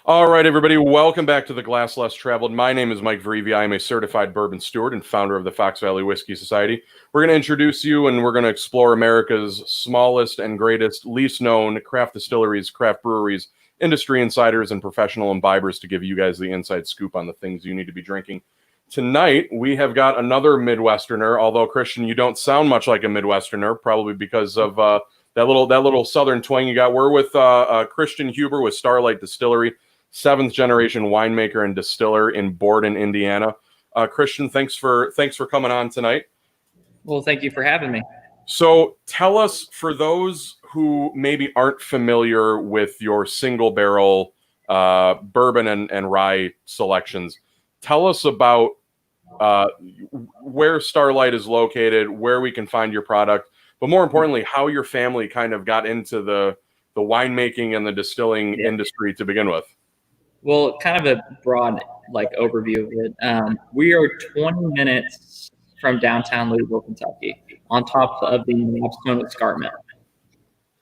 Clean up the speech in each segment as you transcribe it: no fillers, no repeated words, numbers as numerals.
All right, everybody, welcome back to the Glass Less Traveled. My name is Mike Vreevy. I am a certified bourbon steward and founder of the Fox Valley Whiskey Society. We're going to introduce you and we're going to explore America's smallest and greatest, least known craft distilleries, craft breweries, industry insiders, and professional imbibers to give you guys the inside scoop on the things you need to be drinking. Tonight, we have got another Midwesterner, although, Christian, you don't sound much like a Midwesterner, probably because of that little southern twang you got. We're with Christian Huber with Starlight Distillery, seventh generation winemaker and distiller in Borden, Indiana. Christian, thanks for coming on tonight. Well, thank you for having me. So tell us, for those who maybe aren't familiar with your single barrel bourbon and rye selections, tell us about where Starlight is located, where we can find your product, but more importantly, how your family kind of got into the winemaking and the distilling industry to begin with. Well, kind of a broad overview of it. We are 20 minutes from downtown Louisville, Kentucky, on top of the Potomac Escarpment.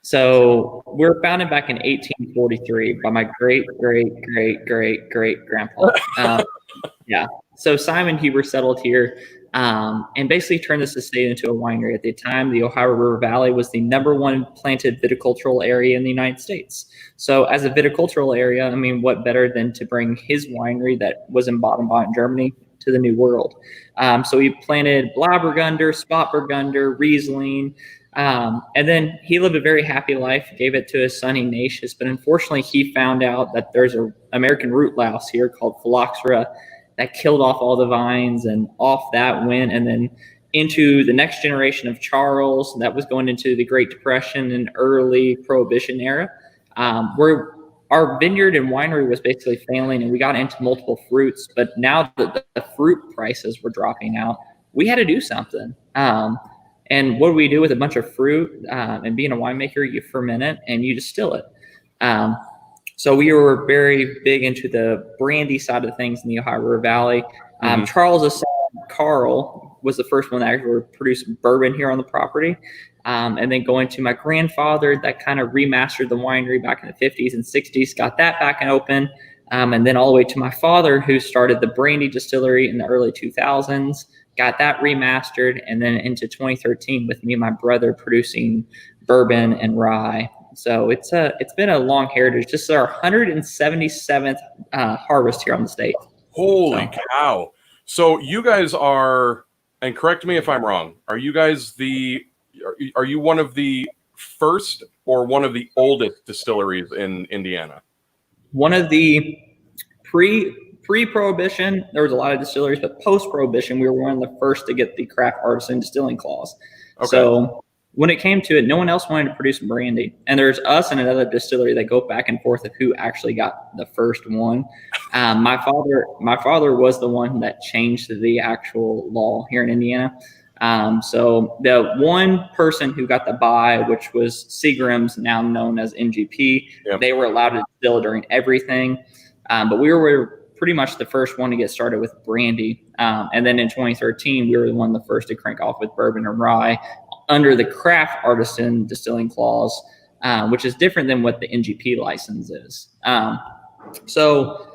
So we're founded back in 1843 by my great grandpa. So Simon Huber settled here and basically turned this estate into a winery. At the time, the Ohio River Valley was the #1 planted viticultural area in the United States. So as a viticultural area, I mean, what better than to bring his winery that was in Borden, Germany, to the New World? So he planted Blauburgunder, Spotburgunder, Riesling, and then he lived a very happy life, gave it to his son Ignatius. But unfortunately, he found out that there's an American root louse here called Phylloxera that killed off all the vines, and off that went, and then into the next generation of Charles that was going into the Great Depression and early Prohibition era, where our vineyard and winery was basically failing, and we got into multiple fruits. But now that the fruit prices were dropping out, we had to do something. And what do we do with a bunch of fruit? And being a winemaker, you ferment it and you distill it. So we were very big into the brandy side of things in the Ohio River Valley. Charles' son, Carl, was the first one that actually produced bourbon here on the property. And then going to my grandfather that kind of remastered the winery back in the 50s and 60s, got that back and open. And then all the way to my father, who started the brandy distillery in the early 2000s, got that remastered. And then into 2013 with me and my brother producing bourbon and rye. So it's been a long heritage. This is our 177th harvest here on the state. Holy cow. So you guys are, and correct me if I'm wrong, are you one of the first or one of the oldest distilleries in Indiana? One of the pre-Prohibition, there was a lot of distilleries, but post-Prohibition, we were one of the first to get the craft artisan distilling clause. Okay. So when it came to it, no one else wanted to produce brandy. And there's us and another distillery that go back and forth of who actually got the first one. My father was the one that changed the actual law here in Indiana. So the one person who got the buy, which was Seagram's, now known as NGP, they were allowed to distill during everything. But we were pretty much the first one to get started with brandy. And then in 2013, we were the first to crank off with bourbon and rye under the craft artisan distilling clause, which is different than what the NGP license is. So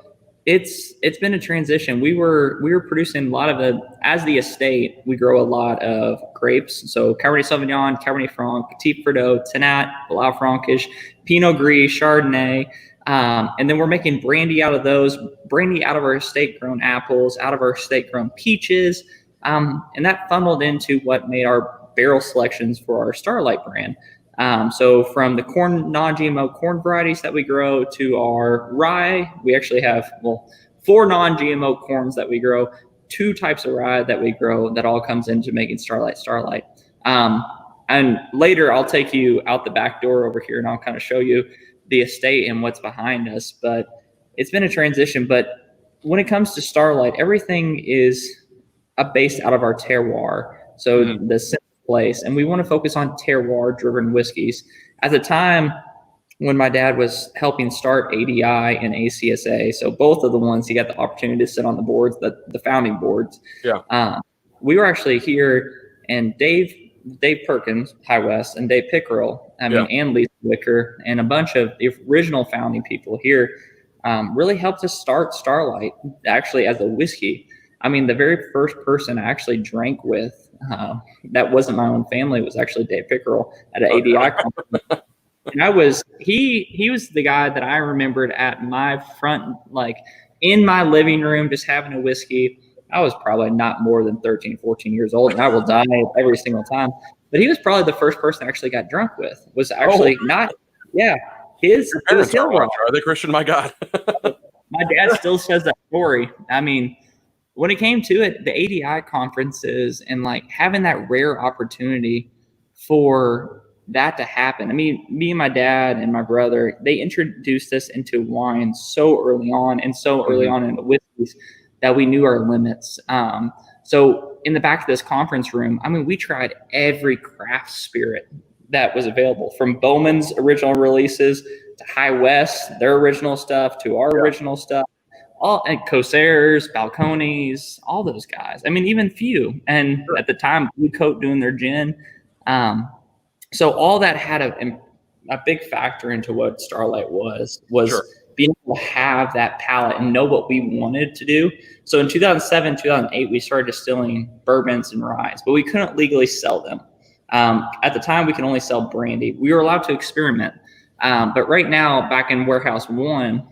it's been a transition. We were producing a lot of as the estate, we grow a lot of grapes. So Cabernet Sauvignon, Cabernet Franc, Petit Verdot, Tannat, Blanc Frankish, Pinot Gris, Chardonnay. And then we're making brandy out of those, brandy out of our estate grown apples, out of our estate grown peaches. And that funneled into what made our barrel selections for our Starlight brand. So from the non-GMO corn varieties that we grow to our rye, we actually have 4 non-GMO corns that we grow, 2 types of rye that we grow, that all comes into making Starlight. And later I'll take you out the back door over here and I'll kind of show you the estate and what's behind us. But it's been a transition. But when it comes to Starlight, everything is based out of our terroir. So the simple place, and we want to focus on terroir-driven whiskeys. At the time when my dad was helping start ADI and ACSA, so both of the ones he got the opportunity to sit on the boards, the founding boards. We were actually here, and Dave Perkins, High West, and Dave Pickerel, and Lisa Wicker, and a bunch of the original founding people here really helped us start Starlight actually as a whiskey. I mean, the very first person I actually drank with that wasn't my own family was actually Dave Pickerel at an ADI conference. And he was the guy that I remembered at my front, like in my living room, just having a whiskey. I was probably not more than 13, 14 years old, and I will die every single time. But he was probably the first person I actually got drunk with. Was actually not, yeah. It was Hillrock. Are they Christian? My God. My dad still says that story. I mean, when it came to it, the ADI conferences and like having that rare opportunity for that to happen. I mean, me and my dad and my brother, they introduced us into wine so early on and so early on in the whiskeys that we knew our limits. So in the back of this conference room, I mean, we tried every craft spirit that was available, from Bowman's original releases to High West, their original stuff, to our original stuff, all and Corsairs, Balcones, all those guys. I mean, even Few, and at the time, Blue Coat doing their gin. So all that had a big factor into what Starlight was being able to have that palate and know what we wanted to do. So in 2007, 2008, we started distilling bourbons and ryes, but we couldn't legally sell them. At the time, we could only sell brandy. We were allowed to experiment. But right now, back in Warehouse 1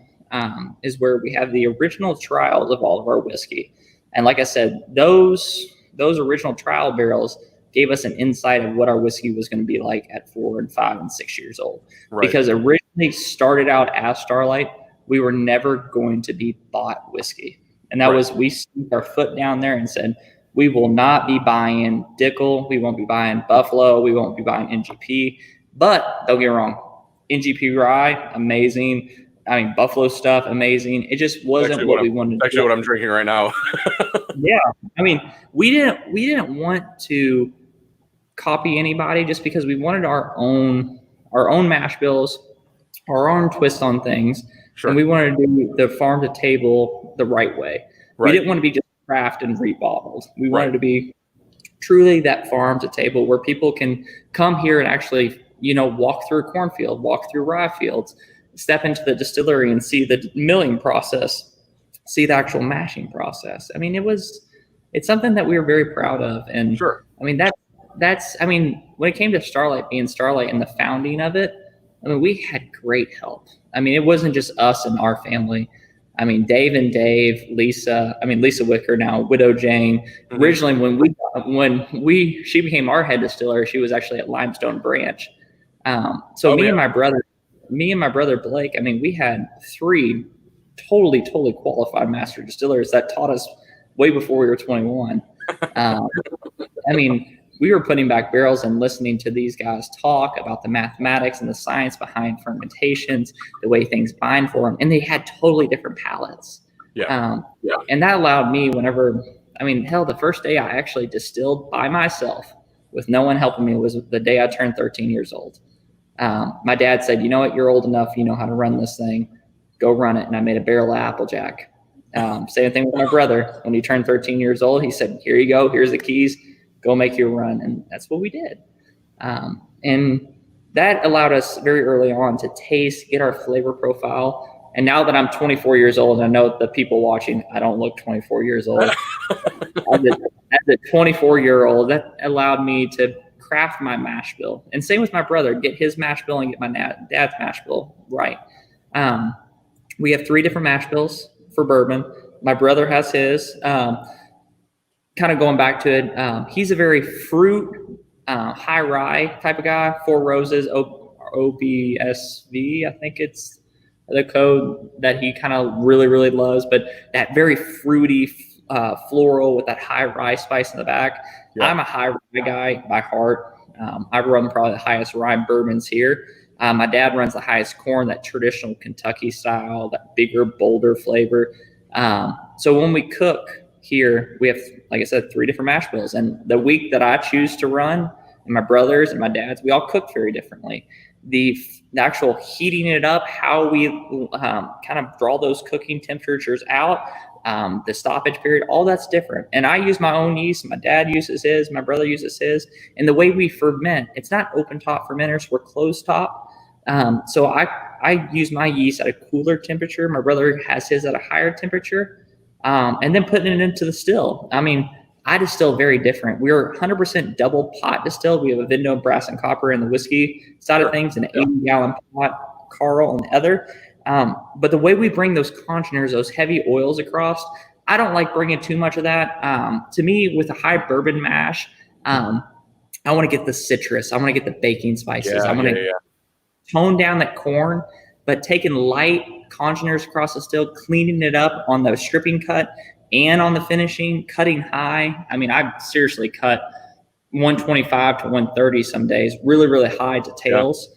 is where we have the original trials of all of our whiskey. And like I said, those original trial barrels gave us an insight of what our whiskey was going to be like at 4 and 5 and 6 years old. Right. Because originally started out as Starlight, we were never going to be bought whiskey. And that was, we stuck our foot down there and said, we will not be buying Dickel. We won't be buying Buffalo. We won't be buying NGP. But don't get me wrong, NGP rye, amazing. I mean, Buffalo stuff, amazing. It just wasn't what we wanted to do. Actually, what I'm drinking right now. Yeah. I mean, we didn't want to copy anybody just because we wanted our own mash bills, our own twist on things. Sure. And we wanted to do the farm to table the right way. Right. We didn't want to be just craft and rebottled. We wanted to be truly that farm to table where people can come here and actually, walk through a cornfield, walk through rye fields, step into the distillery and see the milling process, see the actual mashing process. I mean, it's something that we were very proud of. And I mean, when it came to Starlight being Starlight and the founding of it, I mean, we had great help. I mean, it wasn't just us and our family. I mean, Dave, Lisa Wicker, now Widow Jane. Mm-hmm. Originally, when she became our head distiller, she was actually at Limestone Branch. Me and my brother Blake, I mean, we had 3 totally qualified master distillers that taught us way before we were 21. I mean, we were putting back barrels and listening to these guys talk about the mathematics and the science behind fermentations, the way things bind for them, and they had totally different palates. And that allowed me the first day I actually distilled by myself with no one helping me was the day I turned 13 years old. My dad said, you know what, you're old enough, you know how to run this thing, go run it. And I made a barrel of Applejack. Same thing with my brother. When he turned 13 years old, he said, here you go, here's the keys, go make your run. And that's what we did. And that allowed us very early on to taste, get our flavor profile. And now that I'm 24 years old, I know the people watching, I don't look 24 years old. As a 24-year-old, that allowed me to craft my mash bill. And same with my brother, get his mash bill and get my dad's mash bill right. We have 3 different mash bills for bourbon. My brother has his. Kind of going back to it, he's a very fruit, high rye type of guy. 4 Roses, OBSV, I think it's the code that he kind of really, really loves. But that very fruity, floral with that high rye spice in the back. Yeah. I'm a high rye guy by heart. I run probably the highest rye bourbons here. My dad runs the highest corn, that traditional Kentucky style, that bigger, bolder flavor. So when we cook here, we have, like I said, 3 different mash bills. And the week that I choose to run, and my brothers and my dads, we all cook very differently. The actual heating it up, how we kind of draw those cooking temperatures out, the stoppage period, all that's different. And I use my own yeast. My dad uses his. My brother uses his. And the way we ferment, it's not open top fermenters. We're closed top. So I use my yeast at a cooler temperature. My brother has his at a higher temperature, and then putting it into the still. I mean, I distill very different. We're 100% double pot distilled. We have a Vindom, brass, and copper in the whiskey side of things, and an 80-gallon pot, Carl on the other. But the way we bring those congeners, those heavy oils across, I don't like bringing too much of that. To me, with a high bourbon mash, I want to get the citrus. I want to get the baking spices. I want to tone down that corn, but taking light congeners across the still, cleaning it up on the stripping cut and on the finishing, cutting high. I mean, I seriously cut 125 to 130 some days, really, really high to tails.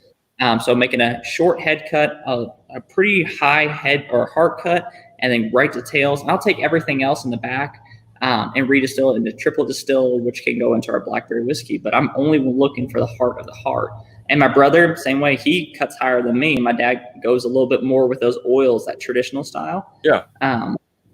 So making a short head cut, a pretty high head or heart cut, and then right to tails. And I'll take everything else in the back and redistill it into triple distill, which can go into our blackberry whiskey. But I'm only looking for the heart of the heart. And my brother, same way, he cuts higher than me. My dad goes a little bit more with those oils, that traditional style. Yeah.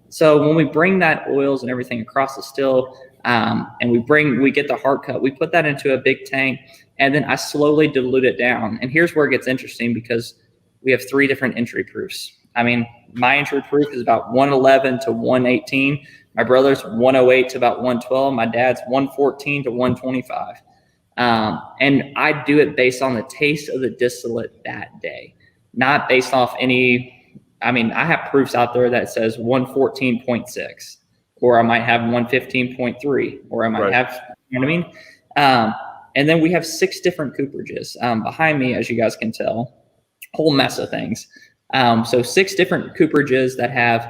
So when we bring that oils and everything across the still, and we get the heart cut, we put that into a big tank, and then I slowly dilute it down. And here's where it gets interesting, because we have 3 different entry proofs. I mean, my entry proof is about 111 to 118. My brother's 108 to about 112. My dad's 114 to 125. And I do it based on the taste of the distillate that day, not based off any. I mean, I have proofs out there that says 114.6, or I might have 115.3, or I might have, you know what I mean? And then we have 6 different cooperages behind me, as you guys can tell, whole mess of things. So 6 different cooperages that have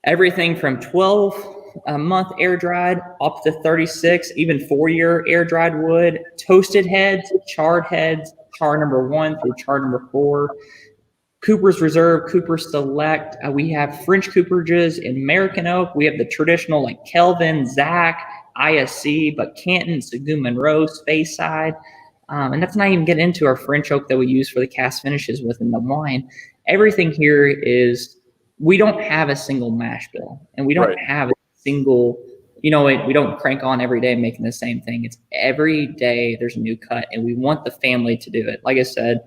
everything from 12-month air dried up to 36, even 4-year air dried wood, toasted heads, char number 1 through char number 4. Cooper's Reserve, Cooper Select. We have French cooperages in American oak. We have the traditional like Kelvin, Zach, ISC, but Canton, Sagu Monroe, Speyside. And that's not even getting into our French oak that we use for the cask finishes within the wine. Everything here is, we don't have a single mash bill, and we don't have a single, we don't crank on every day making the same thing. It's every day there's a new cut, and we want the family to do it. Like I said,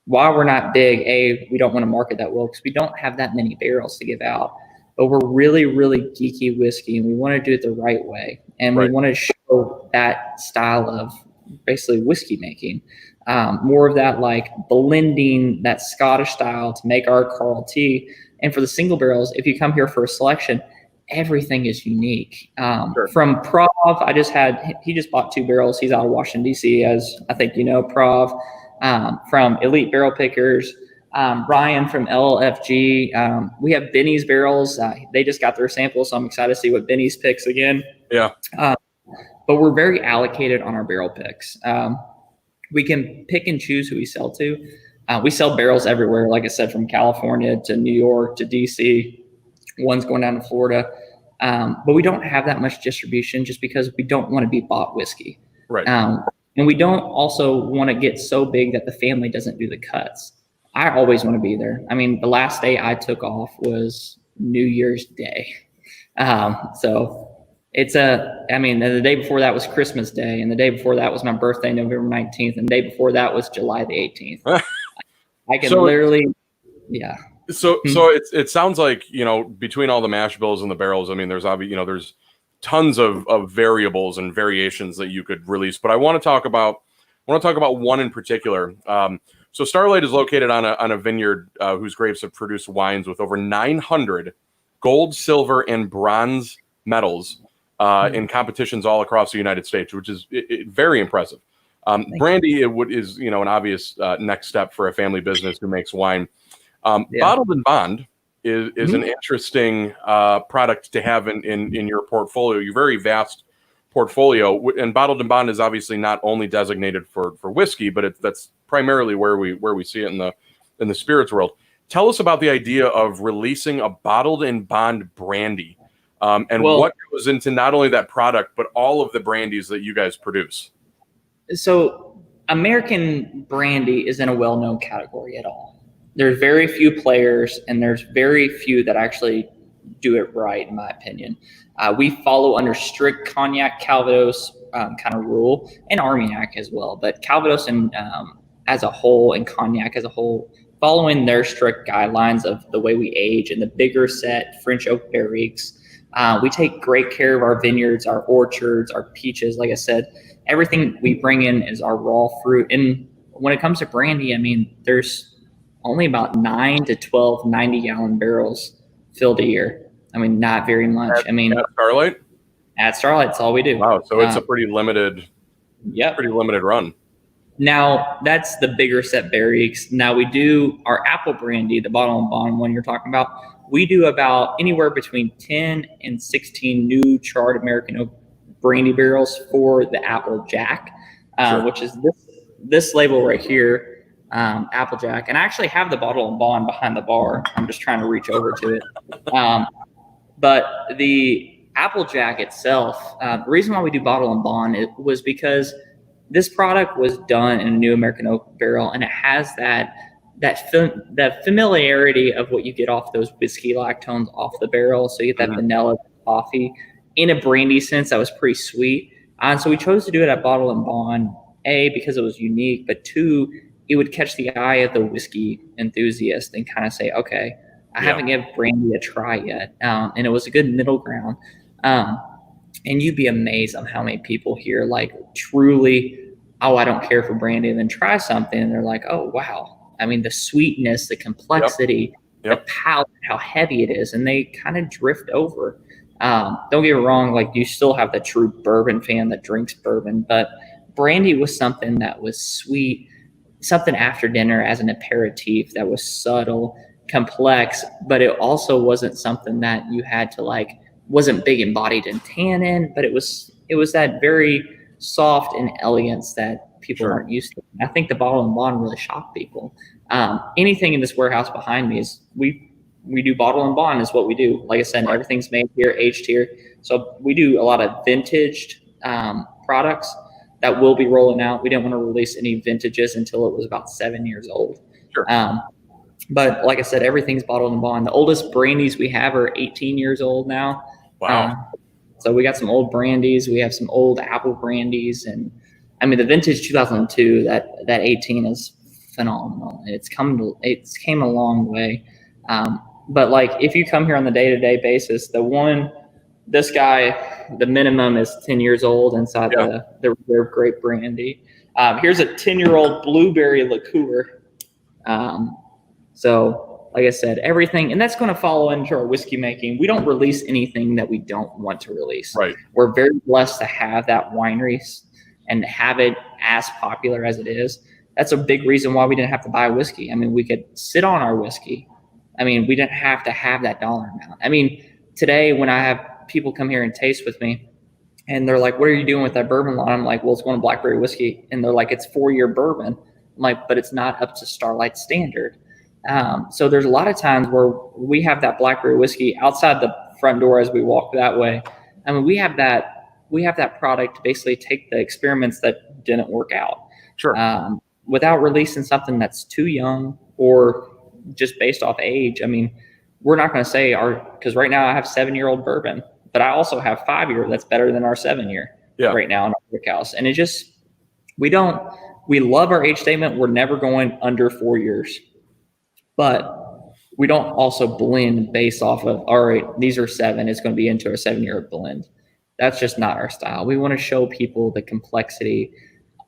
while we're not big, we don't want to market that well because we don't have that many barrels to give out. But we're really, really geeky whiskey, and we want to do it the right way. And we want to show that style of basically whiskey making. More of that like blending, that Scottish style to make our Carl T. And for the single barrels, if you come here for a selection, everything is unique. From Prov, he just bought 2 barrels. He's out of Washington, D.C., as I think you know, Prov. From Elite Barrel Pickers, Ryan from LFG. We have Benny's barrels. They just got their sample, so I'm excited to see what Benny's picks again. Yeah. But we're very allocated on our barrel picks. We can pick and choose who we sell to. We sell barrels everywhere, like I said, from California to New York to DC. One's going down to Florida. But we don't have that much distribution just because we don't want to be bought whiskey. Right. And we don't also want to get so big that the family doesn't do the cuts. I always want to be there. I mean, the last day I took off was New Year's Day. So it's and the day before that was Christmas Day. And the day before that was my birthday, November 19th. And the day before that was July the 18th. I can literally, yeah. So it sounds like, between all the mash bills and the barrels, I mean, there's obviously, there's tons of variables and variations that you could release, but I want to talk about one in particular. So Starlight is located on a vineyard whose grapes have produced wines with over 900 gold, silver, and bronze medals in competitions all across the United States, which is very impressive. Brandy is an obvious next step for a family business who makes wine. Bottled and Bond is an interesting product to have in your portfolio, your very vast portfolio. And Bottled and Bond is obviously not only designated for whiskey, but that's primarily where we see it in the spirits world. Tell us about the idea of releasing a Bottled and Bond brandy, and what goes into not only that product, but all of the brandies that you guys produce. So American brandy isn't a well-known category at all. There's very few players, and there's very few that actually do it right, in my opinion. We follow under strict Cognac, Calvados kind of rule, and Armagnac as well. But Calvados and as a whole and cognac as a whole, following their strict guidelines of the way we age and the bigger set French oak barriques. We take great care of our vineyards, our orchards, our peaches. Like I said, everything we bring in is our raw fruit. And when it comes to brandy, I mean, there's only about 9 to 12 90-gallon barrels filled a year. I mean, not very much. At Starlight? At Starlight, that's all we do. Wow, so it's a pretty limited run. Now, that's the bigger set barriques. Now, we do our apple brandy, the bottle and bond one you're talking about. We do about anywhere between 10 and 16 new charred American oak brandy barrels for the Applejack, which is this label right here, Applejack. And I actually have the bottle and bond behind the bar. I'm just trying to reach over to it. But the Applejack itself, the reason why we do bottle and bond, it was because this product was done in a new American oak barrel, and it has that familiarity of what you get off those whiskey lactones off the barrel. So you get that vanilla coffee in a brandy sense that was pretty sweet. And so we chose to do it at bottle and bond, A, because it was unique, but 2, it would catch the eye of the whiskey enthusiast and kind of say, okay, I haven't given brandy a try yet. And it was a good middle ground. And you'd be amazed on how many people here like truly, oh, I don't care for brandy, and then try something and they're like, oh, wow. I mean, the sweetness, the complexity, the palate, how heavy it is, and they kind of drift over. Don't get me wrong, like you still have the true bourbon fan that drinks bourbon, but brandy was something that was sweet, something after dinner as an aperitif that was subtle, complex, but it also wasn't something that you had to like, wasn't big embodied in tannin, but it was that very soft and elegance that people aren't used to. I think the bottle and bond really shocked people. Anything in this warehouse behind me is we do bottle and bond is what we do. Like I said, everything's made here, aged here. So we do a lot of vintaged products that will be rolling out. We didn't want to release any vintages until it was about 7 years old. Sure. But like I said, everything's bottled and bond. The oldest brandies we have are 18 years old now. Wow. So we got some old brandies. We have some old apple brandies. And I mean, the vintage 2002, that 18 is phenomenal. It's came a long way. But like, if you come here on the day-to-day basis, this guy, the minimum is 10 years old inside the reserve grape brandy. Here's a 10-year-old blueberry liqueur. So like I said, everything, and that's going to follow into our whiskey making. We don't release anything that we don't want to release. Right. We're very blessed to have that wineries and have it as popular as it is. That's a big reason why we didn't have to buy whiskey. I mean, we could sit on our whiskey. I mean, we didn't have to have that dollar amount. I mean, today when I have people come here and taste with me and they're like, what are you doing with that bourbon line? I'm like, well, it's going to blackberry whiskey. And they're like, it's 4-year bourbon. I'm like, but it's not up to Starlight standard. So there's a lot of times where we have that blackberry whiskey outside the front door as we walk that way. I mean, we have that product to basically take the experiments that didn't work out. Sure. Without releasing something that's too young or just based off age. I mean, we're not going to say because right now I have 7-year-old bourbon, but I also have 5-year that's better than our 7-year right now in our brick house. And it just, we love our age statement. We're never going under 4 years. But we don't also blend based off of, all right, these are 7, it's going to be into a 7-year blend. That's just not our style. We want to show people the complexity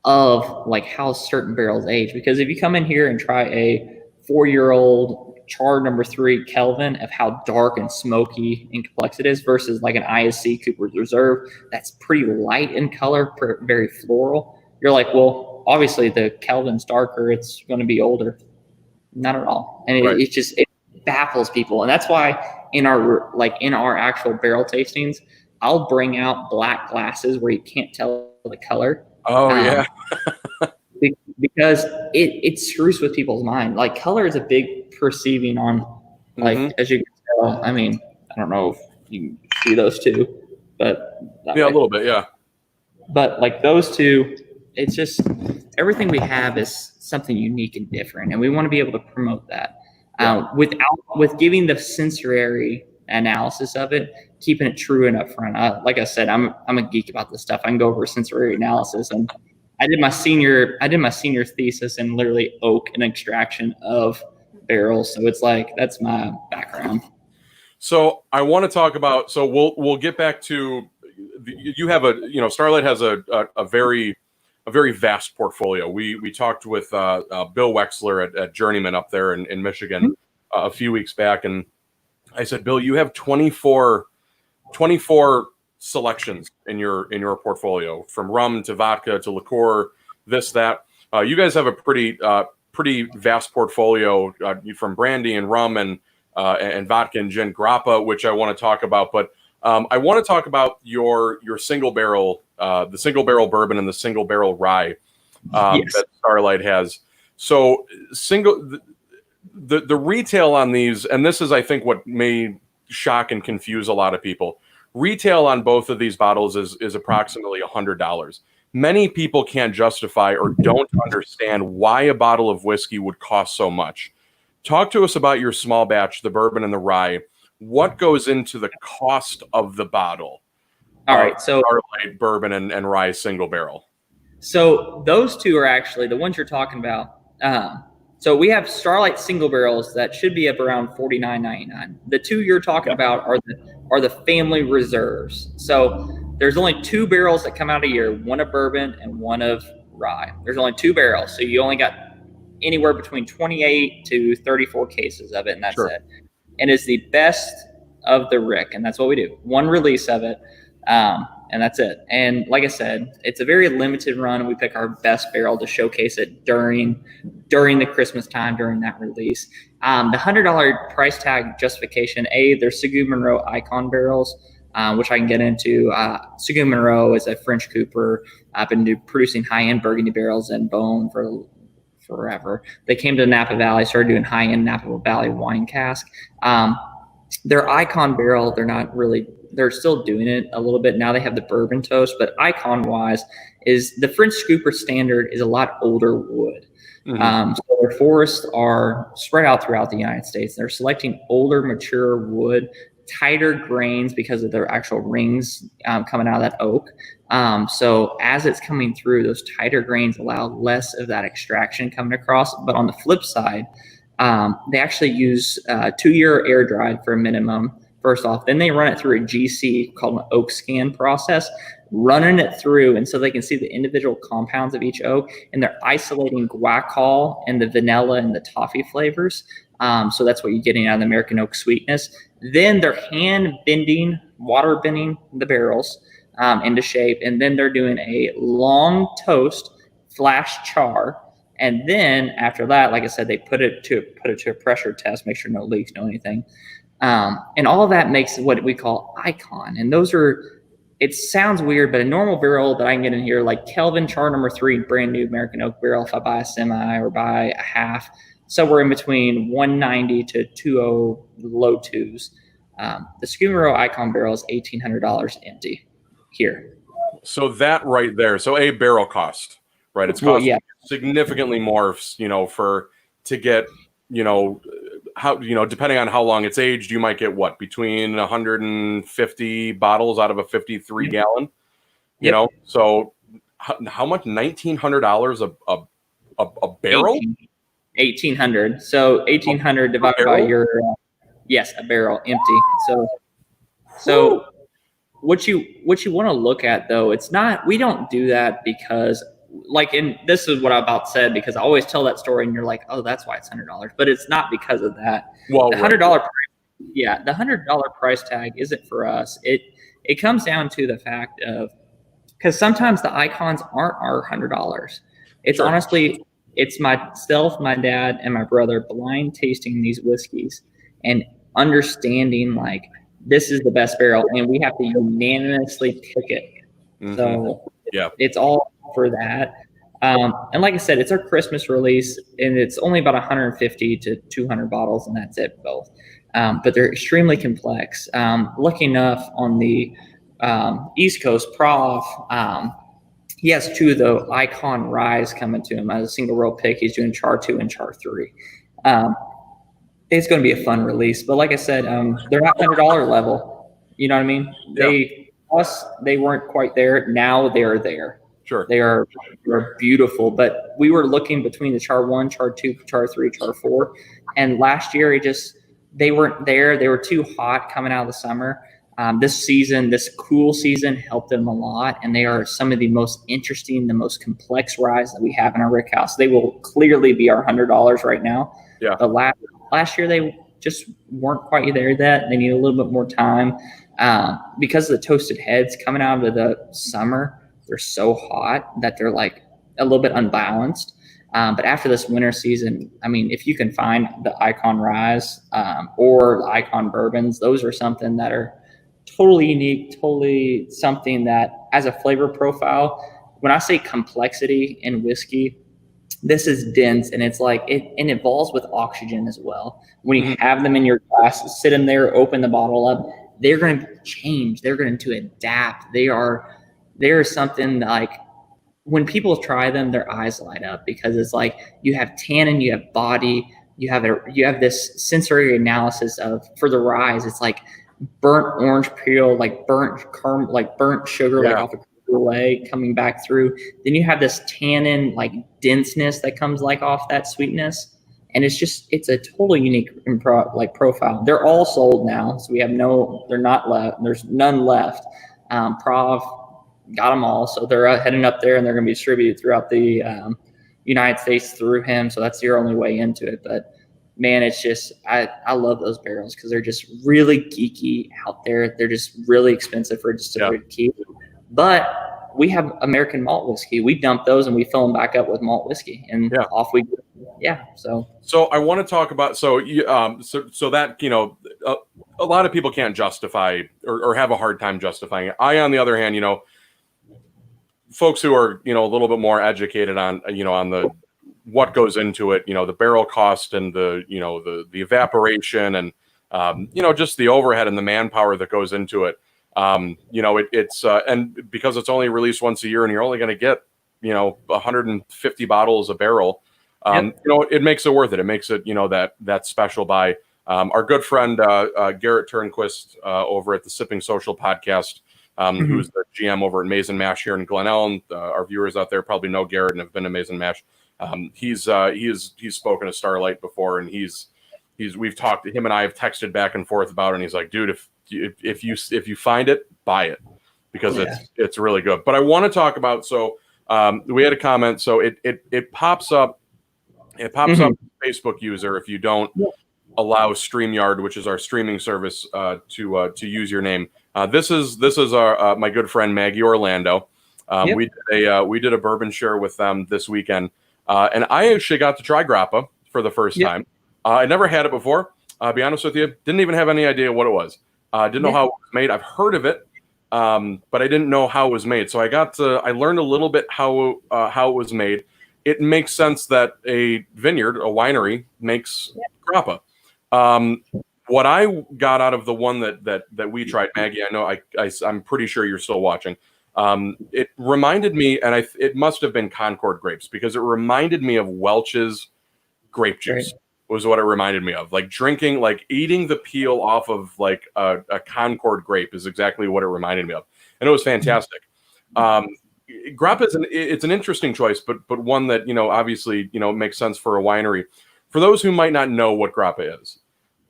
of like how certain barrels age. Because if you come in here and try a 4-year-old char number 3 Kelvin of how dark and smoky and complex it is versus like an ISC Cooper's Reserve that's pretty light in color, very floral, you're like, well, obviously the Kelvin's darker, it's going to be older. Not at all. And it baffles people. And that's why in our actual barrel tastings, I'll bring out black glasses where you can't tell the color. Oh, yeah. Because it screws with people's mind. Like color is a big perceiving on, like, as you can tell. I mean, I don't know if you can see those two, but a little bit. Yeah. But like those two, it's just everything we have is something unique and different, and we want to be able to promote that with giving the sensory analysis of it, keeping it true and upfront. Like I said, I'm a geek about this stuff. I can go over sensory analysis, and I did my senior thesis in literally oak and extraction of barrels. So it's like, that's my background. So I want to talk about, so we'll get back to, you have Starlight has a very vast portfolio. We talked with Bill Wexler at Journeymen up there in Michigan a few weeks back, and I said, Bill, you have 24 selections in your portfolio, from rum to vodka to liqueur, this, that. You guys have a pretty vast portfolio from brandy and rum and vodka and gin, Grappa, which I want to talk about. But I want to talk about your single barrel, the single barrel bourbon and the single barrel rye that Starlight has. So the retail on these, and this is, I think, what may shock and confuse a lot of people. Retail on both of these bottles is approximately $100. Many people can't justify or don't understand why a bottle of whiskey would cost so much. Talk to us about your small batch, the bourbon and the rye. What goes into the cost of the bottle? All right, so Starlight bourbon and rye single barrel. So those two are actually the ones you're talking about. So we have Starlight single barrels that should be up around $49.99. The two you're talking about are the family reserves. So there's only 2 barrels that come out a year, one of bourbon and one of rye. There's only 2 barrels, so you only got anywhere between 28 to 34 cases of it, and that's it. And it's the best of the Rick, and that's what we do. One release of it, and that's it. And like I said, it's a very limited run, and we pick our best barrel to showcase it during the Christmas time, during that release. The $100 price tag justification, they're Seguin Monroe Icon barrels, which I can get into. Seguin Monroe is a French cooper. I've been producing high-end Burgundy barrels and bone for forever. They came to Napa Valley, started doing high-end Napa Valley wine cask. Their Icon barrel, they're still doing it a little bit. Now they have the bourbon toast, but Icon-wise is the French scooper standard is a lot older wood. So their forests are spread out throughout the United States. They're selecting older, mature wood, tighter grains because of their actual rings coming out of that oak. So as it's coming through, those tighter grains allow less of that extraction coming across. But on the flip side, they actually use 2-year air dried for a minimum, first off. Then they run it through a GC called an oak scan process, running it through, and so they can see the individual compounds of each oak, and they're isolating guaiacol and the vanilla and the toffee flavors. So that's what you're getting out of the American oak sweetness. Then they're water bending the barrels into shape, and then they're doing a long toast flash char. And then after that, like I said, they put it to a pressure test, make sure no leaks, no anything. And all of that makes what we call Icon. And those are, it sounds weird, but a normal barrel that I can get in here, like Kelvin Char number 3, brand new American oak barrel, if I buy a semi or buy a half, somewhere in between 190 to 20, low 2s. The Seguin Monroe Icon barrel is $1,800 empty here. So that right there. So a barrel cost, right? It's cost significantly more, to get, depending on how long it's aged, you might get between 150 bottles out of a 53 gallon, so how much? $1,900 a barrel? 1,800. So 1,800 divided by your, a barrel empty. So what you want to look at though, it's not, we don't do that because this is what I about said, because I always tell that story and you're like, oh, that's why it's $100, but it's not because of that. Well, the $100 the $100 price tag isn't for us. It comes down to the fact of, because sometimes the icons aren't our $100. It's honestly, it's myself, my dad, and my brother blind tasting these whiskeys and understanding this is the best barrel, and we have to unanimously pick it. So it's all for that. And like I said, it's our Christmas release, and it's only about 150 to 200 bottles, and that's it both. But they're extremely complex. Lucky enough, on the East Coast, Prof, he has 2 of the Icon Ryes coming to him as a single row pick. He's doing Char 2 and Char 3. It's going to be a fun release. But like I said, they're not $100 level. You know what I mean? They weren't quite there. Now they're there. Sure. They're beautiful, but we were looking between the char 1, char 2, char 3, char 4, and last year they weren't there. They were too hot coming out of the summer. This cool season helped them a lot, and they are some of the most interesting, the most complex ryes that we have in our rick house. They will clearly be our $100 right now. Yeah. But last year they just weren't quite there yet. They need a little bit more time because of the toasted heads coming out of the summer. They're so hot that they're like a little bit unbalanced. But after this winter season, I mean, if you can find the Icon Ryes or the Icon Bourbons, those are something that are totally unique, totally something that as a flavor profile, when I say complexity in whiskey, this is dense, and it's like it evolves with oxygen as well. When you have them in your glass, sit them there, open the bottle up, they're going to change. They're going to adapt. They're something like when people try them, their eyes light up because it's like you have tannin, you have body, you have this sensory analysis for the ryes. It's like burnt orange peel, like burnt sugar, like off a away coming back through. Then you have this tannin like denseness that comes like off that sweetness, and it's a totally unique profile. They're all sold now, so they're not left. There's none left. Prov got them all, so they're heading up there, and they're going to be distributed throughout the United States through him. So that's your only way into it. But man, it's just I love those barrels because they're just really geeky out there. They're just really expensive for a distillery to keep. But we have American malt whiskey. We dump those and we fill them back up with malt whiskey, and off we go. Yeah. So I want to talk about so that a lot of people can't justify or have a hard time justifying it. I, on the other hand, folks who are a little bit more educated on on the what goes into it, the barrel cost and the evaporation and just the overhead and the manpower that goes into it. It's and because it's only released once a year and you're only going to get 150 bottles a barrel, it makes it worth it. It makes it that special buy. Our good friend Garrett Turnquist over at the Sipping Social podcast, who's the GM over at Mason Mash here in Glen Ellen. Our viewers out there probably know Garrett and have been to Mason Mash. He's spoken to Starlight before, and we've talked. Him and I have texted back and forth about it, and he's like, dude, if you find it, buy it because it's really good. But I want to talk about we had a comment. So it pops up. It pops up Facebook user if you don't allow StreamYard, which is our streaming service, to use your name. This is our my good friend Maggie Orlando. We did a bourbon share with them this weekend, and I actually got to try Grappa for the first time. I never had it before. I'll be honest with you, didn't even have any idea what it was. Didn't know how it was made. I've heard of it, but I didn't know how it was made. So I learned a little bit how it was made. It makes sense that a vineyard, a winery, makes Grappa. What I got out of the one that we tried, Maggie, I know I'm pretty sure you're still watching. It reminded me, and it must have been Concord grapes because it reminded me of Welch's grape juice. Was what it reminded me of. Like eating the peel off of like a Concord grape is exactly what it reminded me of, and it was fantastic. Grappa it's an interesting choice, but one that obviously makes sense for a winery. For those who might not know what Grappa is,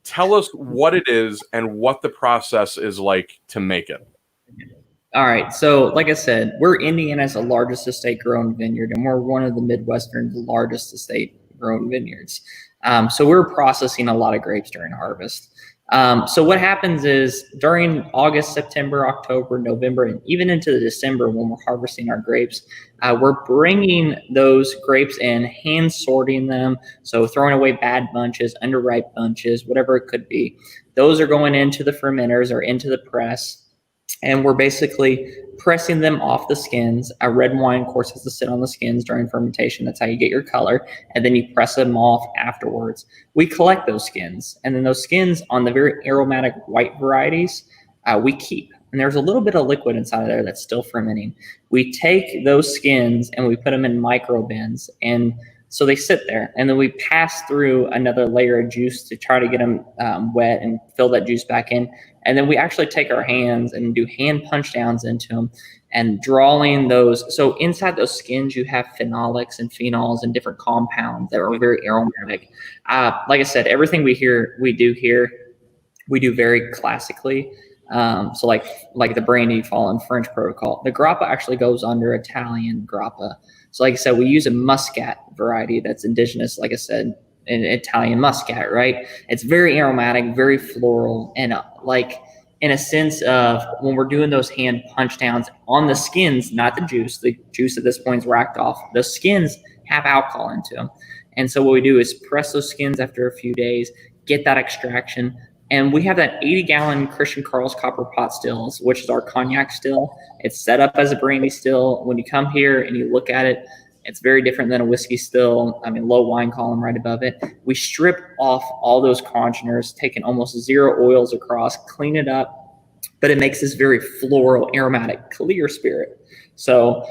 tell us what it is and what the process is like to make it. All right. So like I said, we're Indiana's largest estate grown vineyard, and we're one of the Midwestern's largest estate grown vineyards. So we're processing a lot of grapes during harvest. So what happens is during August, September, October, November, and even into December when we're harvesting our grapes, we're bringing those grapes in, hand sorting them. So throwing away bad bunches, underripe bunches, whatever it could be. Those are going into the fermenters or into the press. And we're basically pressing them off the skins. A red wine, of course, has to sit on the skins during fermentation. That's how you get your color. And then you press them off afterwards. We collect those skins. And then those skins on the very aromatic white varieties, we keep. And there's a little bit of liquid inside of there that's still fermenting. We take those skins and we put them in micro bins. And So they sit there, and then we pass through another layer of juice to try to get them wet and fill that juice back in. And then we actually take our hands and do hand punch downs into them and drawing those. So inside those skins, you have phenolics and phenols and different compounds that are very aromatic. Like I said, everything we do here, we do very classically. So like the brandy fall in French protocol. The grappa actually goes under Italian grappa. So like I said, we use a muscat variety that's indigenous, like I said, in Italian muscat, right? It's very aromatic, very floral, and like in a sense of when we're doing those hand punch downs on the skins, not the juice. The juice at this point is racked off. The skins have alcohol into them. And so what we do is press those skins after a few days, get that extraction. And we have that 80-gallon Christian Carl's copper pot stills, which is our cognac still. It's set up as a brandy still. When you come here and you look at it, it's very different than a whiskey still. I mean, low wine column right above it. We strip off all those congeners, taking almost zero oils across, clean it up, but it makes this very floral, aromatic, clear spirit. So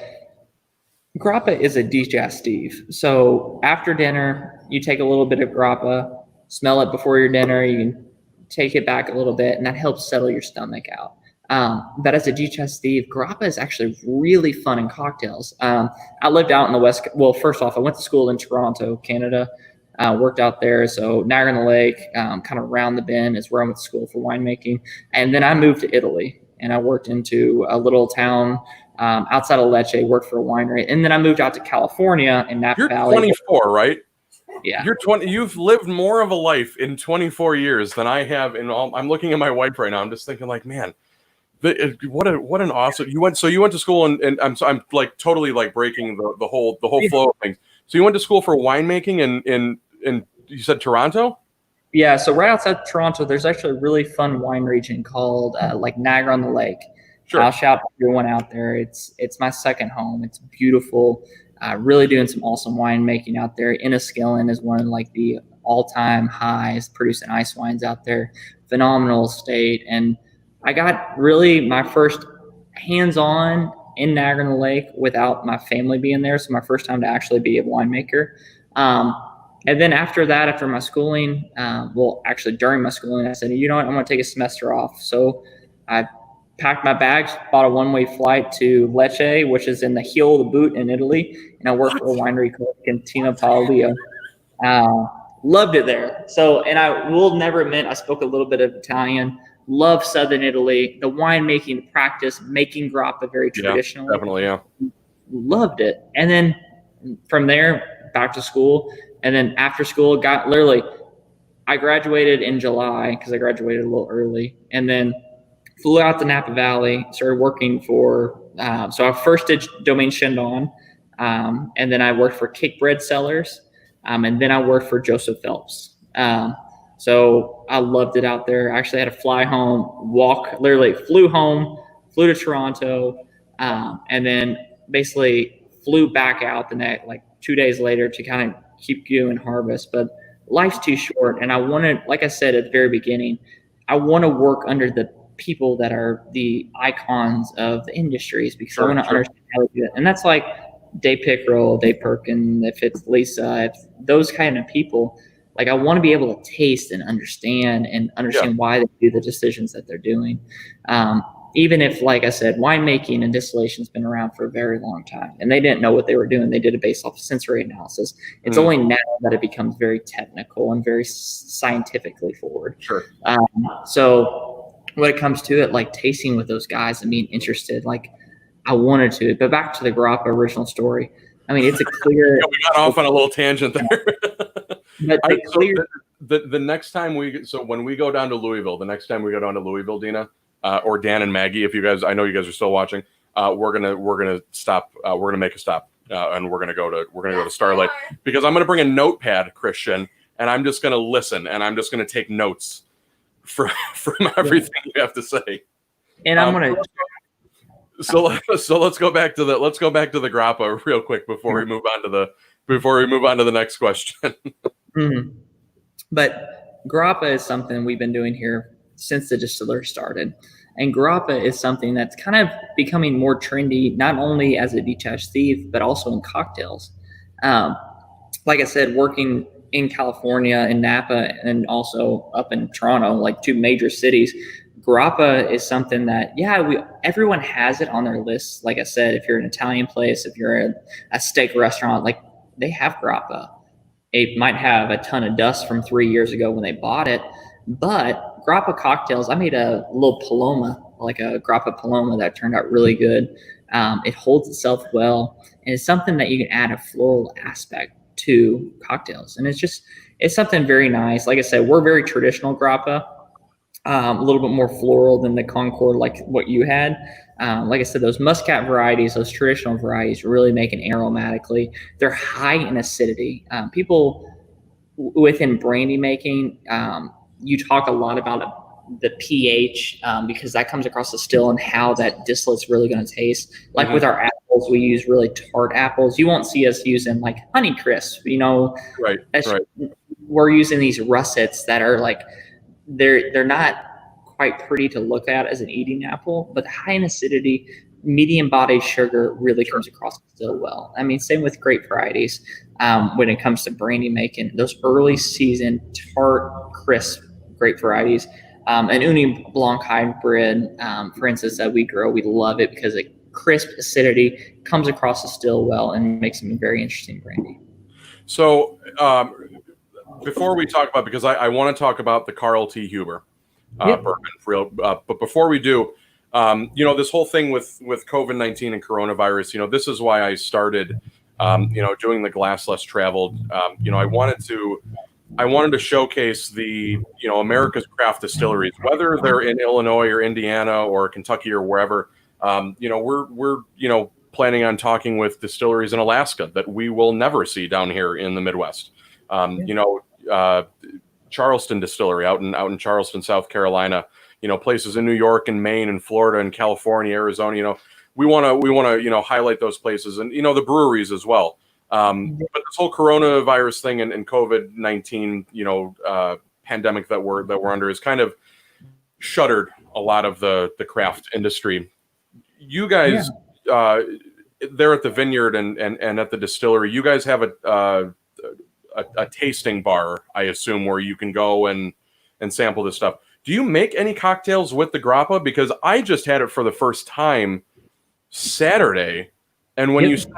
grappa is a digestive. So after dinner, you take a little bit of grappa, smell it before your dinner. You can take it back a little bit, and that helps settle your stomach out. But as a digestive, grappa is actually really fun in cocktails. I lived out in the West. Well, first off, I went to school in Toronto, Canada, worked out there. So Niagara on the Lake, kind of around the bend is where I went to school for winemaking. And then I moved to Italy, and I worked into a little town outside of Lecce, worked for a winery. And then I moved out to California in Napa Valley. You're 24, right? Yeah. You're 20. You've lived more of a life in 24 years than I have in all. I'm looking at my wife right now. I'm just thinking, like, man, what an awesome. You went to school, and I'm like totally like breaking the whole flow of things. So you went to school for winemaking in you said Toronto? Yeah. So right outside Toronto, there's actually a really fun wine region called like Niagara on the Lake. Sure. I'll shout everyone out there. It's my second home. It's beautiful. Really doing some awesome winemaking out there. Enniskillen is one of like the all-time highs producing ice wines out there. Phenomenal estate. And I got really my first hands-on in Niagara on the Lake without my family being there. So my first time to actually be a winemaker. And then after that, after my schooling, actually during my schooling, I said, you know what, I'm going to take a semester off. So I packed my bags, bought a one-way flight to Lecce, which is in the heel of the boot in Italy, and I worked for a winery called Cantina Paolio. Loved it there. So, and I will never admit I spoke a little bit of Italian. Love Southern Italy, the winemaking, the practice, making grappa very traditional. Definitely, yeah. Loved it. And then from there, back to school. And then after school, I graduated in July because I graduated a little early. And then flew out to Napa Valley, started working for, so I first did Domaine Chandon, and then I worked for Cake Bread Cellars, and then I worked for Joseph Phelps. So I loved it out there. I actually had to fly home, flew home, flew to Toronto, and then basically flew back out the next, like 2 days later to kind of keep doing harvest. But life's too short, and I wanted, like I said at the very beginning, I want to work under the people that are the icons of the industries because I want to understand how to do it. And that's like Dave Pickerel, Dave Perkin, if it's Lisa, if those kind of people, like I want to be able to taste and understand why they do the decisions that they're doing. Even if, like I said, winemaking and distillation has been around for a very long time and they didn't know what they were doing. They did it based off of sensory analysis. It's only now that it becomes very technical and very scientifically forward. Sure. So when it comes to it, like tasting with those guys and being interested, like I wanted to. But back to the grappa original story. I mean, it's a clear. We got off on a little tangent there. But the next time when we go down to Louisville, Dina, or Dan and Maggie, if you guys, I know you guys are still watching, we're gonna stop. We're gonna make a stop, and we're gonna go to Starlight because I'm gonna bring a notepad, Christian, and I'm just gonna listen and I'm just gonna take notes from everything you have to say. And I'm gonna. So let's go back to the grappa real quick before we move on to the next question. Mm-hmm. But grappa is something we've been doing here since the distillery started, and grappa is something that's kind of becoming more trendy, not only as a detached thief but also in cocktails. like I said, working in California, in Napa, and also up in Toronto, like two major cities, Grappa is something that, everyone has it on their list. Like I said, if you're an Italian place, if you're a steak restaurant, like they have Grappa. It might have a ton of dust from 3 years ago when they bought it, but Grappa cocktails, I made a little Paloma, like a Grappa Paloma that turned out really good. It holds itself well, and it's something that you can add a floral aspect to cocktails. And it's something very nice. Like I said, we're very traditional Grappa, a little bit more floral than the Concord, like what you had. Like I said, those muscat varieties, those traditional varieties really make it aromatically. They're high in acidity. People within brandy making, you talk a lot about the pH because that comes across the still and how that distillate's really going to taste. Like with our apples, we use really tart apples. You won't see us using like Honeycrisp, Right. We're using these russets that are like, they're not quite pretty to look at as an eating apple, but high in acidity, medium body sugar really comes across still well. I mean, same with grape varieties. When it comes to brandy making, those early season tart, crisp grape varieties, an Uni Blanc hybrid, for instance, that we grow, we love it because the crisp acidity comes across the still well and makes them a very interesting brandy. So before we talk about, because I want to talk about the Carl T. Huber bourbon, but before we do, this whole thing with COVID-19 and coronavirus, this is why I started, doing the Glass Less Traveled. I wanted to showcase the, America's craft distilleries, whether they're in Illinois or Indiana or Kentucky or wherever. We're planning on talking with distilleries in Alaska that we will never see down here in the Midwest. Charleston Distillery out in Charleston, South Carolina, places in New York and Maine and Florida and California, Arizona, we want to highlight those places and, the breweries as well. But this whole coronavirus thing and COVID-19, pandemic that we're under has kind of shuttered a lot of the craft industry. You guys, there at the vineyard and at the distillery, you guys have a tasting bar, I assume, where you can go and sample this stuff. Do you make any cocktails with the Grappa? Because I just had it for the first time Saturday, and when you said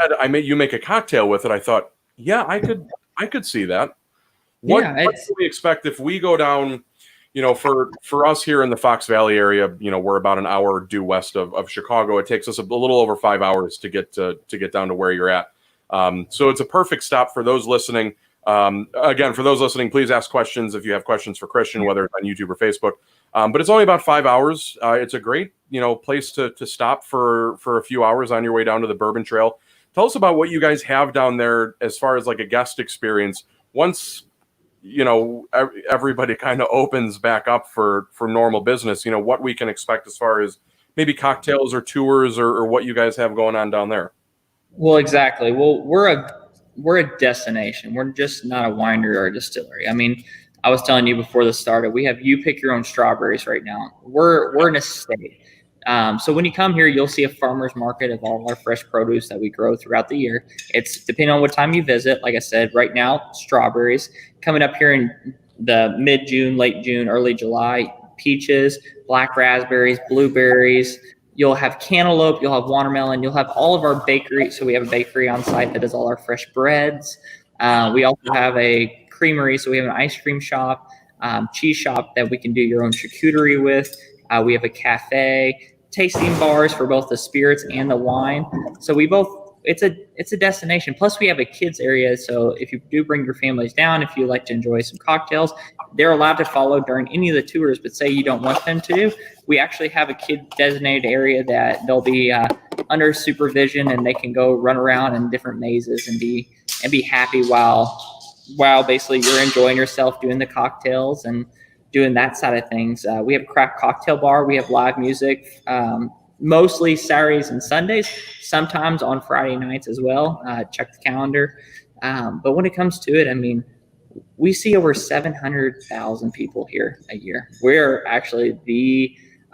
you make a cocktail with it, I thought, I could see that. What do we expect if we go down? For us here in the Fox Valley area, we're about an hour due west of Chicago. It takes us a little over 5 hours to get down to where you're at. So it's a perfect stop for those listening. Again, for those listening, please ask questions if you have questions for Christian, whether it's on YouTube or Facebook. But it's only about 5 hours. It's a great, place to stop for a few hours on your way down to the Bourbon Trail. Tell us about what you guys have down there as far as like a guest experience. Once, everybody kind of opens back up for normal business, what we can expect as far as maybe cocktails or tours or what you guys have going on down there. Well, exactly. Well, we're a destination. We're just not a winery or a distillery. I mean, I was telling you before this started, we have you pick your own strawberries right now. We're an estate. So when you come here, you'll see a farmer's market of all our fresh produce that we grow throughout the year. It's depending on what time you visit. Like I said, right now, strawberries. Coming up here in the mid-June, late June, early July, peaches, black raspberries, blueberries. You'll have cantaloupe, you'll have watermelon, you'll have all of our bakery. So we have a bakery on site that does all our fresh breads. We also have a creamery, so we have an ice cream shop, cheese shop that we can do your own charcuterie with. We have a cafe, tasting bars for both the spirits and the wine. So it's a destination. Plus we have a kids area. So if you do bring your families down, if you like to enjoy some cocktails, they're allowed to follow during any of the tours, but say you don't want them to, we actually have a kid designated area that they'll be under supervision and they can go run around in different mazes and be happy while basically you're enjoying yourself doing the cocktails and doing that side of things. We have a craft cocktail bar. We have live music, mostly Saturdays and Sundays, sometimes on Friday nights as well. Check the calendar. But when it comes to it, I mean, we see over 700,000 people here a year. We're actually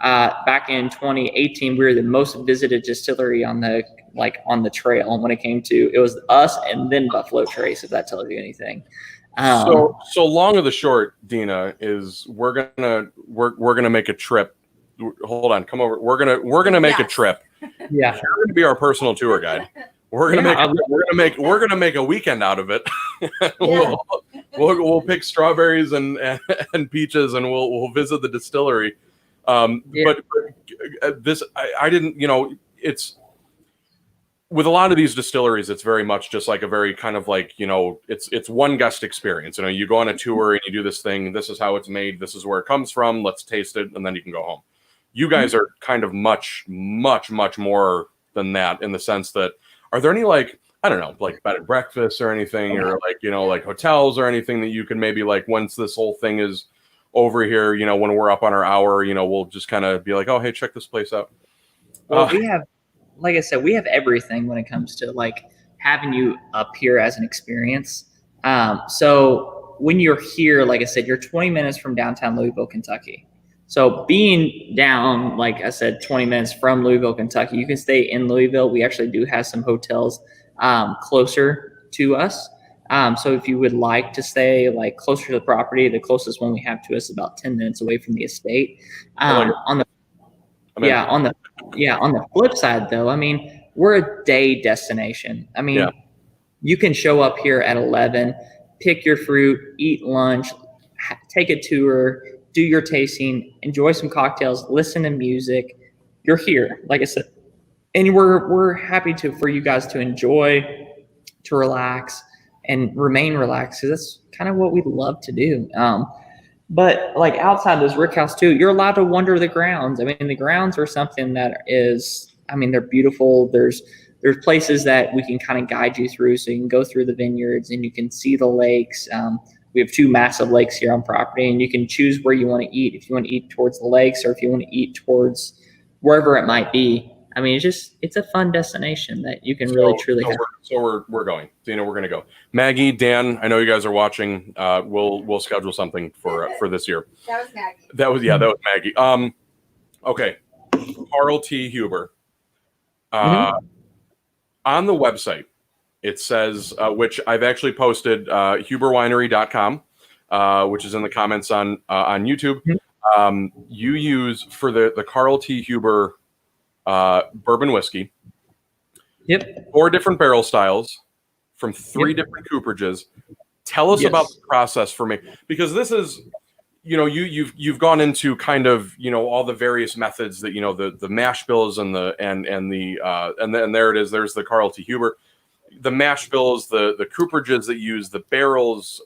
back in 2018, we were the most visited distillery on the like on the trail when it came to, it was us and then Buffalo Trace, if that tells you anything. So long of the short, Dina, is we're gonna make a trip. Hold on, come over. We're gonna make a trip. Yeah, You're gonna be our personal tour guide. We're gonna make a weekend out of it. We'll pick strawberries and peaches, and we'll visit the distillery. But this I didn't. It's with a lot of these distilleries, it's very much just like a very kind of like, it's one guest experience. You go on a tour and you do this thing. This is how it's made. This is where it comes from. Let's taste it, and then you can go home. You guys are kind of much, much, much more than that, in the sense that, are there any like, I don't know, like bed and breakfast or anything, or like, like hotels or anything that you can maybe like, once this whole thing is over here, when we're up on our hour, we'll just kind of be like, oh, hey, check this place out. Well, we have, like I said, we have everything when it comes to like having you up here as an experience. So when you're here, like I said, you're 20 minutes from downtown Louisville, Kentucky. So being down, like I said, 20 minutes from Louisville, Kentucky, you can stay in Louisville. We actually do have some hotels closer to us. So if you would like to stay like closer to the property, the closest one we have to us is about 10 minutes away from the estate. On the flip side, though, I mean, we're a day destination. I mean, you can show up here at 11, pick your fruit, eat lunch, take a tour, do your tasting, enjoy some cocktails, listen to music. You're here, like I said, and we're happy for you guys to enjoy, to relax, and remain relaxed, because that's kind of what we love to do. But like outside this rick house too, you're allowed to wander the grounds. I mean, the grounds are something that is, I mean, they're beautiful. There's places that we can kind of guide you through, so you can go through the vineyards and you can see the lakes. We have 2 massive lakes here on property, and you can choose where you want to eat. If you want to eat towards the lakes, or if you want to eat towards wherever it might be. I mean, it's a fun destination that you can really truly have. We're going. Dina, we're going to go. Maggie, Dan, I know you guys are watching. We'll schedule something for this year. That was Maggie. That was Maggie. Okay. Carl T. Huber. On the website, it says, which I've actually posted, huberwinery.com, which is in the comments on YouTube. You use for the Carl T. Huber bourbon whiskey. 4 different barrel styles from 3 different cooperages. Tell us about the process for me, because this is, you've gone into kind of, all the various methods that, the mash bills and then there it is. There's the Carl T. Huber, the mash bills, the cooperages that use the barrels.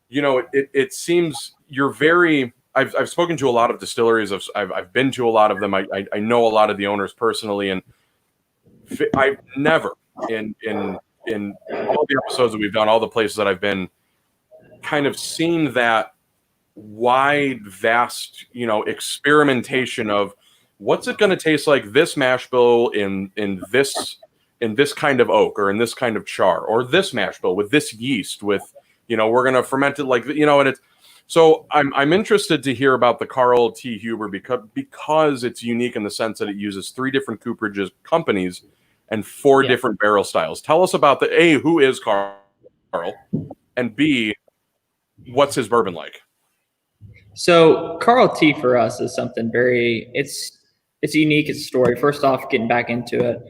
It seems you're very. I've spoken to a lot of distilleries. I've been to a lot of them. I know a lot of the owners personally, and I've never in all the episodes that we've done, all the places that I've been, kind of seen that wide, vast, experimentation of what's it going to taste like this mash bill in this kind of oak, or in this kind of char, or this mash bill with this yeast with, we're going to ferment it like, and it's. So I'm interested to hear about the Carl T. Huber because it's unique in the sense that it uses 3 different cooperages companies and 4 different barrel styles. Tell us about A, who is Carl, and B, what's his bourbon like? So Carl T. for us is something it's unique. It's a story. First off, getting back into it,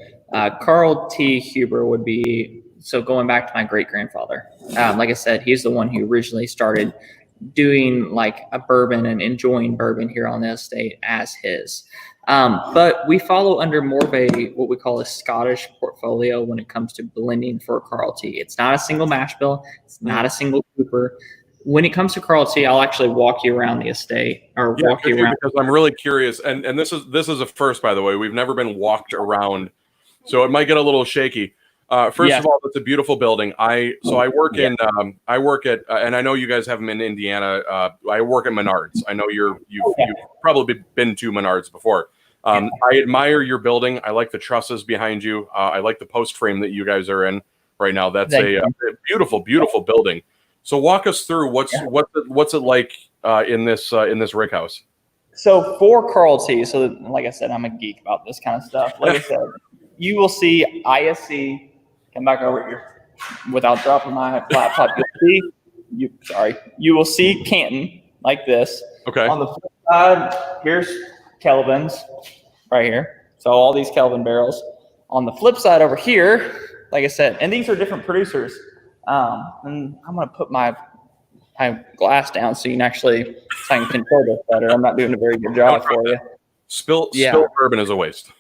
Carl T. Huber would be, so going back to my great grandfather. Like I said, he's the one who originally started doing like a bourbon and enjoying bourbon here on the estate as his. But we follow under more of what we call a Scottish portfolio when it comes to blending for Carl T. It's not a single mash bill. It's not a single cooper. When it comes to Carl T, I'll actually walk you around the estate, or walk you around. Because I'm really curious, and this is a first, by the way. We've never been walked around, so it might get a little shaky. First of all, it's a beautiful building. I work at, and I know you guys have them in Indiana. I work at Menards. I know you've probably been to Menards before. I admire your building. I like the trusses behind you. I like the post frame that you guys are in right now. That's a beautiful, beautiful building. So walk us through what's it like in this rig house. So for Carl T, so like I said, I'm a geek about this kind of stuff. Like I said, you will see ISC. Come back over here without dropping my laptop. You will see Canton like this. Okay. On the flip side, here's Kelvin's right here. So all these Kelvin barrels. On the flip side over here, like I said, and these are different producers. And I'm gonna put my glass down so you can control this better. I'm not doing a very good job for you. Spill bourbon is a waste.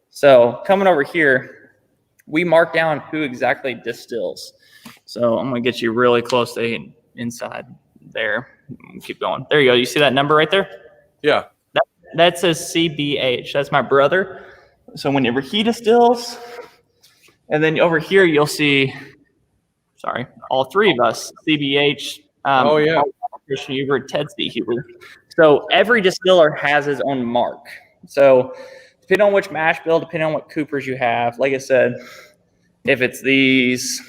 So coming over here, we mark down who exactly distills. So I'm going to get you really close to inside there. Keep going. There you go. You see that number right there? Yeah. That says CBH. That's my brother. So whenever he distills, and then over here you'll see, all three of us, CBH. Oh, yeah. Christian Hubert, Ted C. Hubert. So every distiller has his own mark. So depending on which mash bill, depending on what coopers you have, like I said, if it's these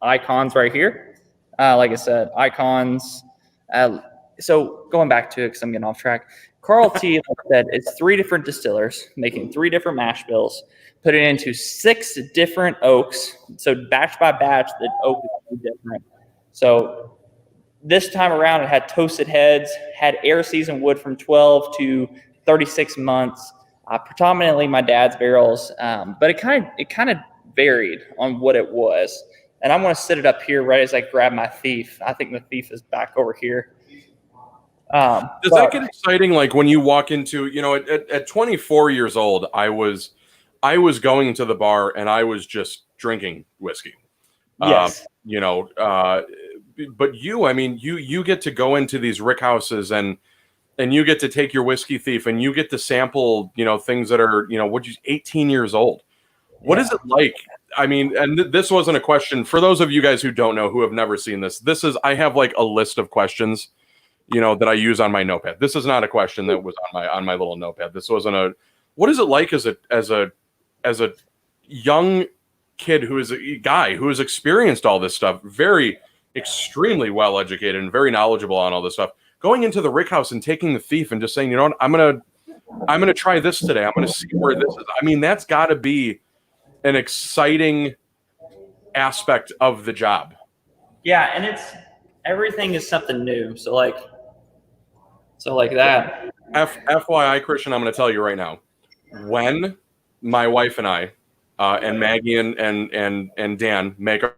icons right here, like I said, icons. So going back to it, because I'm getting off track, Carl T. like I said, it's 3 different distillers making 3 different mash bills, put it into 6 different oaks. So batch by batch, the oak is different. So this time around, it had toasted heads, had air seasoned wood from 12 to 36 months. Predominantly my dad's barrels, but it kind of varied on what it was. And I'm going to set it up here right as I grab my thief. I think the thief is back over here. Does that get exciting? Like when you walk into, at 24 years old, I was going to the bar and I was just drinking whiskey. Yes. But you get to go into these rick houses and you get to take your whiskey thief and you get to sample, things that are, 18 years old. What is it like? I mean, and this wasn't a question for those of you guys who don't know, who have never seen this. I have like a list of questions, that I use on my notepad. This is not a question that was on my little notepad. This wasn't what is it like as a young kid who is a guy who has experienced all this stuff, very extremely well educated and very knowledgeable on all this stuff, going into the rick house and taking the thief and just saying, I'm gonna try this today. I'm gonna see where this is. I mean, that's got to be an exciting aspect of the job. Yeah, and everything is something new. So like that. FYI, Christian, I'm going to tell you right now, when my wife and I and Maggie and Dan make our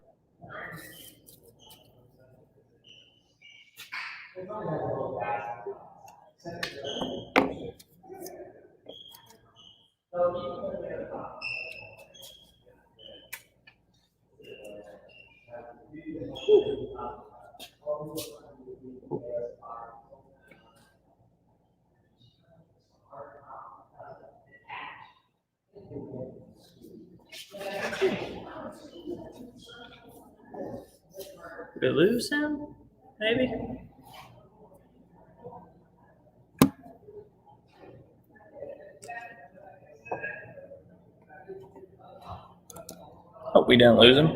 Did we lose him? Maybe. Hope we didn't lose him.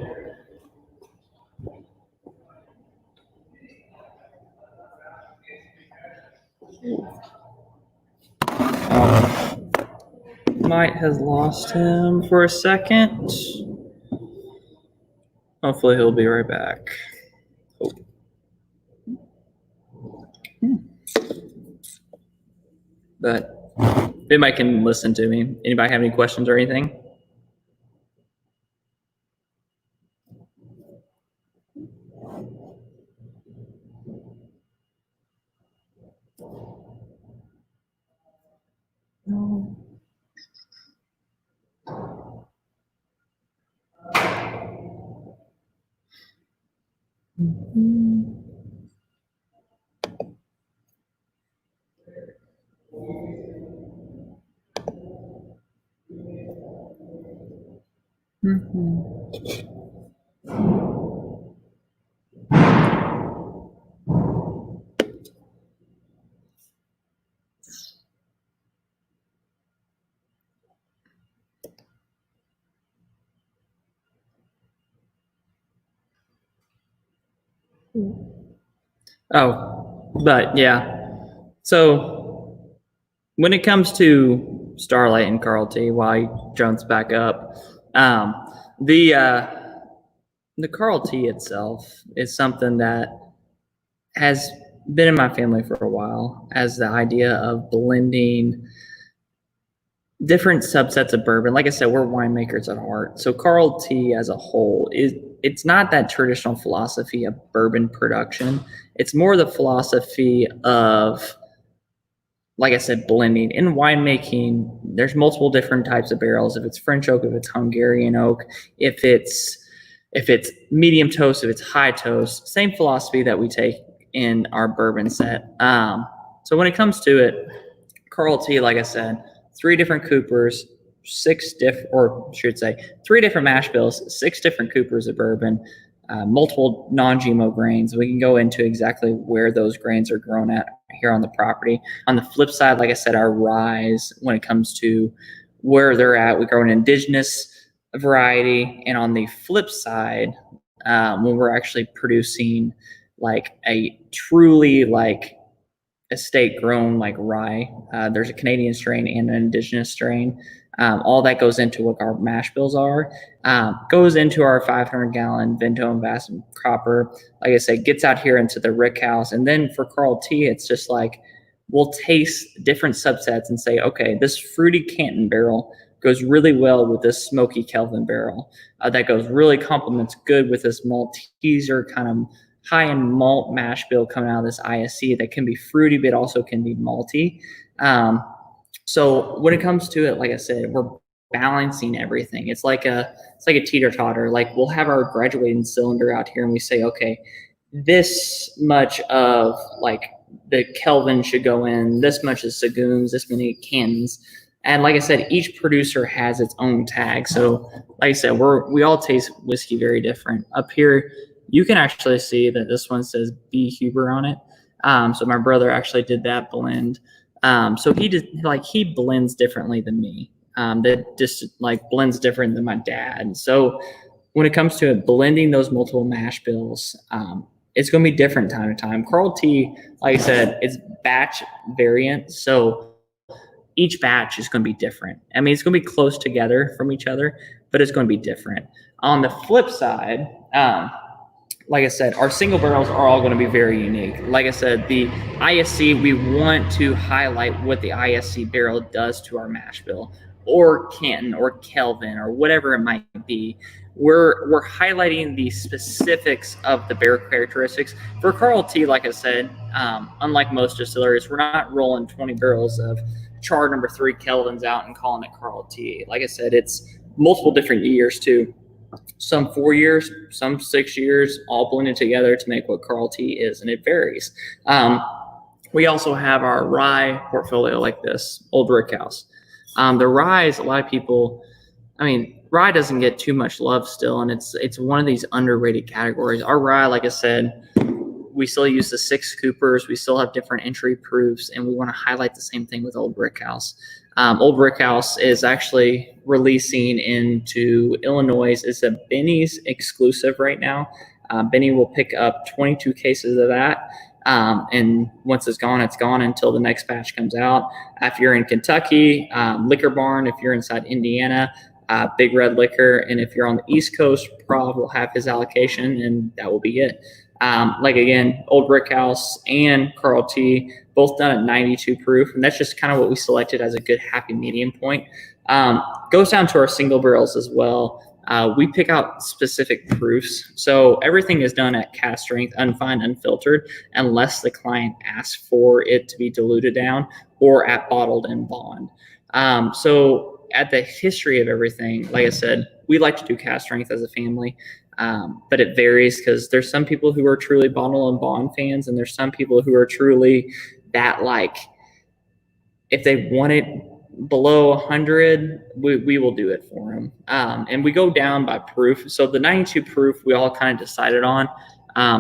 Might has lost him for a second. Hopefully he'll be right back. But anybody can listen to me. Anybody have any questions or anything? No. Oh, but yeah. So when it comes to Starlight and Carl T while he jumps back up. The Carl T itself is something that has been in my family for a while, as the idea of blending different subsets of bourbon. Like I said, we're winemakers at heart. So Carl T as a whole it's not that traditional philosophy of bourbon production. It's more the philosophy of, like I said, blending. In winemaking, there's multiple different types of barrels. If it's French oak, if it's Hungarian oak, if it's medium toast, if it's high toast, same philosophy that we take in our bourbon set. So when it comes to it, Carl T, like I said, 3 different coopers, 3 different mash bills, 6 different coopers of bourbon, multiple non-GMO grains. We can go into exactly where those grains are grown at here on the property. On the flip side, like I said, our ryes, when it comes to where they're at, we grow an indigenous variety. And on the flip side, when we're actually producing like a truly like estate grown like rye, there's a Canadian strain and an indigenous strain. All that goes into what our mash bills are, goes into our 500-gallon Vento and Vast copper. Like I said, gets out here into the rick house. And then for Carl T, it's just like we'll taste different subsets and say, okay, this fruity Canton barrel goes really well with this smoky Kelvin barrel. That goes really complements good with this Malteser kind of high-end malt mash bill coming out of this ISC that can be fruity, but also can be malty. So when it comes to it, like I said, we're balancing everything. It's like a teeter-totter. Like we'll have our graduating cylinder out here and we say, okay, this much of like the Kelvin should go in, this much is Sagoons, this many Cantons. And like I said, each producer has its own tag. So like I said, we all taste whiskey very different. Up here, you can actually see that this one says B. Huber on it. So my brother actually did that blend. So he blends differently than me. That just like blends different than my dad. So when it comes to it, blending those multiple mash bills, it's going to be different time to time. Carl T, like I said, it's batch variant. So each batch is going to be different. I mean, it's going to be close together from each other, but it's going to be different. On the flip side, like I said, our single barrels are all going to be very unique. Like I said, the ISC, we want to highlight what the ISC barrel does to our mash bill, or Canton, or Kelvin, or whatever it might be. We're highlighting the specifics of the barrel characteristics. For Carl T, like I said, unlike most distilleries, we're not rolling 20 barrels of char number 3 Kelvins out and calling it Carl T. Like I said, it's multiple different years too. Some 4 years, some 6 years, all blended together to make what Carl T is, and it varies. We also have our rye portfolio like this, Old Brick House. The rye is a lot of people, I mean, rye doesn't get too much love still, and it's one of these underrated categories. Our rye, like I said, we still use the 6 coopers. We still have different entry proofs, and we want to highlight the same thing with Old Brick House. Old Brick House is actually releasing into Illinois. It's a Benny's exclusive right now. Benny will pick up 22 cases of that. And once it's gone until the next batch comes out. If you're in Kentucky, Liquor Barn. If you're inside Indiana, Big Red Liquor. And if you're on the East Coast, Prov will have his allocation, and that will be it. Like again, Old Brick House and Carl T, both done at 92 proof, and that's just kind of what we selected as a good happy medium point. Goes down to our single barrels as well. We pick out specific proofs, so everything is done at cask strength, unfined, unfiltered, unless the client asks for it to be diluted down, or at bottled and bond. So at the history of everything, like I said, we like to do cask strength as a family. But it varies because there's some people who are truly bottle and bond fans, and there's some people who are truly that, like, if they want it below 100, we will do it for them. And we go down by proof. So the 92 proof we all kind of decided on.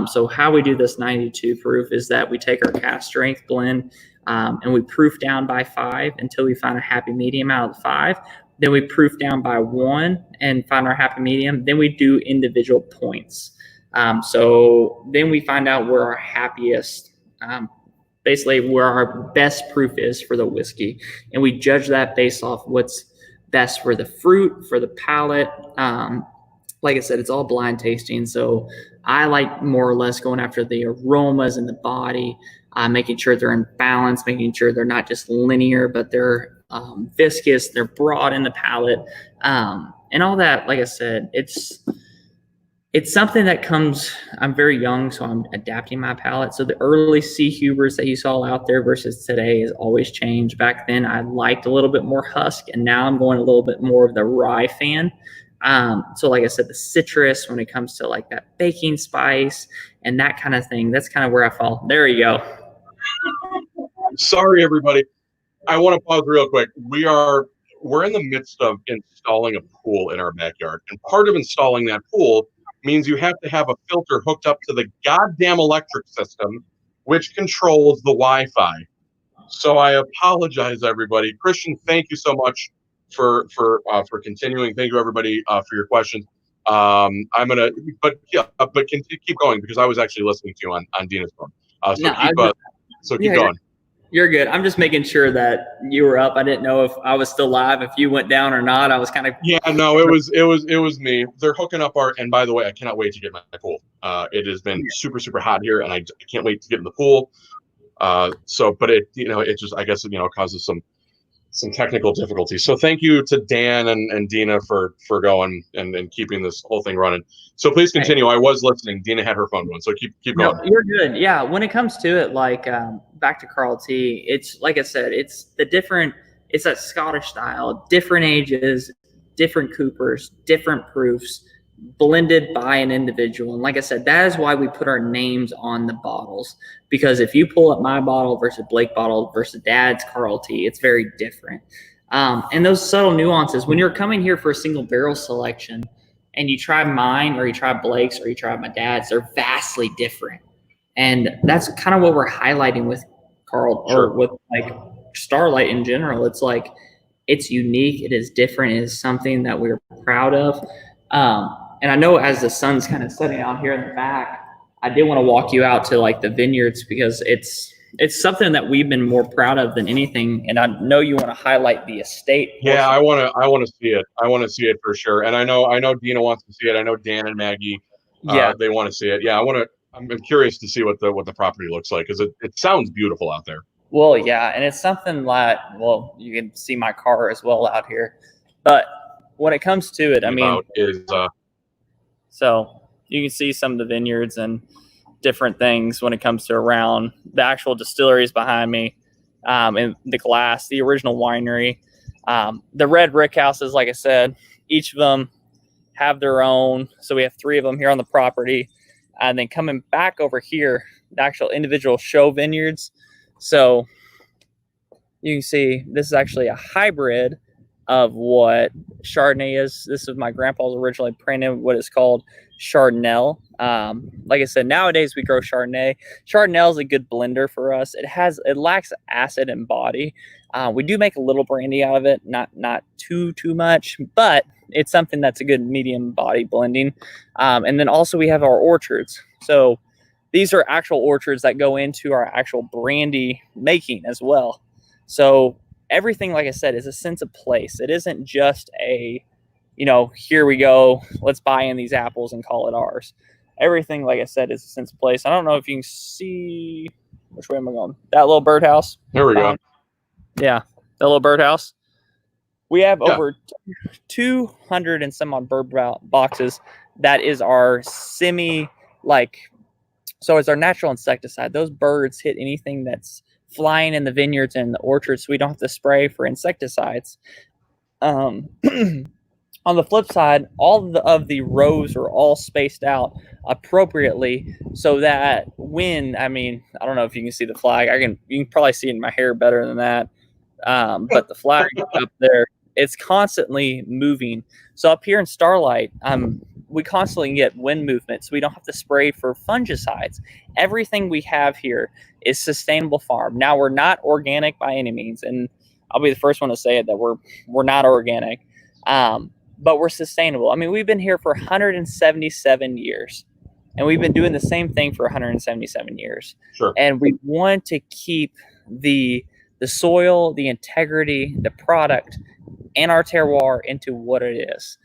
So how we do this 92 proof is that we take our cask strength blend and we proof down by 5 until we find a happy medium out of the 5. Then we proof down by 1 and find our happy medium. Then we do individual points. So then we find out where our happiest basically where our best proof is for the whiskey. And we judge that based off what's best for the fruit, for the palate. Like I said, it's all blind tasting. So I like more or less going after the aromas in the body, making sure they're in balance, making sure they're not just linear, but they're viscous, they're broad in the palate, and all that. Like I said, it's something that comes, I'm very young, so I'm adapting my palate. So the early C. Hubers that you saw out there versus today has always changed. Back then, I liked a little bit more husk, and now I'm going a little bit more of the rye fan. So like I said, the citrus, when it comes to like that baking spice and that kind of thing, that's kind of where I fall. There you go. Sorry, everybody. I want to pause real quick. We're in the midst of installing a pool in our backyard. And part of installing that pool means you have to have a filter hooked up to the goddamn electric system, which controls the Wi-Fi. So I apologize, everybody. Christian, thank you so much for continuing. Thank you, everybody, for your questions. But keep going, because I was actually listening to you on Dina's phone. Keep going. You're good. I'm just making sure that you were up. I didn't know if I was still live, if you went down or not. I was kind of. Yeah, no, it was me. They're hooking up and by the way, I cannot wait to get in my pool. It has been super, super hot here, and I can't wait to get in the pool. But it just, I guess, causes some technical difficulties. So thank you to Dan and Dina for going and keeping this whole thing running. So please continue. I was listening. Dina had her phone going, so keep going. No, you're good. Yeah, when it comes to it, like back to Carl T, it's like I said, it's that Scottish style, different ages, different coopers, different proofs, blended by an individual. And like I said, that is why we put our names on the bottles, because if you pull up my bottle versus Blake bottle versus Dad's Carl T, it's very different. And those subtle nuances, when you're coming here for a single barrel selection and you try mine or you try Blake's or you try my dad's, they're vastly different. And that's kind of what we're highlighting with Carl, or with like Starlight in general. It's like, it's unique, it is different, it is something that we're proud of. And I know as the sun's kind of setting out here in the back, I did want to walk you out to like the vineyards, because it's something that we've been more proud of than anything. And I know you want to highlight the estate. Yeah, I want to see it. I want to see it for sure. And I know Dina wants to see it. I know Dan and Maggie, they want to see it. Yeah, I'm curious to see what the property looks like, because it sounds beautiful out there. Well, yeah, and it's something like, well, you can see my car as well out here. But when it comes to it, so you can see some of the vineyards and different things when it comes to around the actual distilleries behind me, and the glass, the original winery, the red brick houses. Like I said, each of them have their own. So we have 3 of them here on the property, and then coming back over here, the actual individual show vineyards. So you can see this is actually a hybrid of what Chardonnay is. This is my grandpa's originally printed what is called Chardonnay. Like I said, nowadays we grow Chardonnay. Chardonnay is a good blender for us. It lacks acid and body. We do make a little brandy out of it, not too much, but it's something that's a good medium body blending. And then also we have our orchards. So these are actual orchards that go into our actual brandy making as well. So everything, like I said, is a sense of place. It isn't just here we go, let's buy in these apples and call it ours. Everything, like I said, is a sense of place. I don't know if you can see, which way am I going? That little birdhouse. There we go. Yeah, that little birdhouse. We have over 200 and some odd bird boxes. That is our so it's our natural insecticide. Those birds hit anything that's flying in the vineyards and the orchards, so we don't have to spray for insecticides. On the flip side, all of the rows are all spaced out appropriately, so that I don't know if you can see the flag. You can probably see it in my hair better than that. But the flag up there, it's constantly moving. So up here in Starlight, we constantly get wind movement, so we don't have to spray for fungicides. Everything we have here is sustainable farm. Now, we're not organic by any means, and I'll be the first one to say it, that we're not organic, but we're sustainable. I mean, we've been here for 177 years. And we've been doing the same thing for 177 years. Sure. And we want to keep the soil, the integrity, the product, and our terroir into what it is.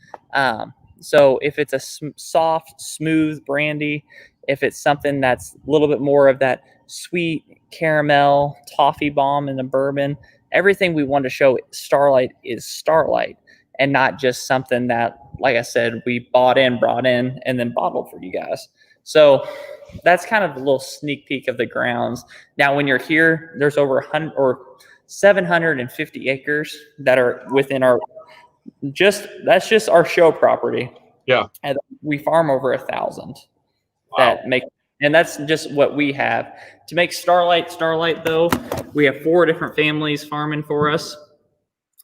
So if it's a soft, smooth brandy, if it's something that's a little bit more of that sweet caramel, toffee bomb in the bourbon, everything we want to show Starlight is Starlight, and not just something that, like I said, we brought in, and then bottled for you guys. So that's kind of a little sneak peek of the grounds. Now, when you're here, there's over 100 or 750 acres that are within our that's just our show property. Yeah. And we farm over 1,000 that make, and that's just what we have. To make Starlight though, we have 4 different families farming for us.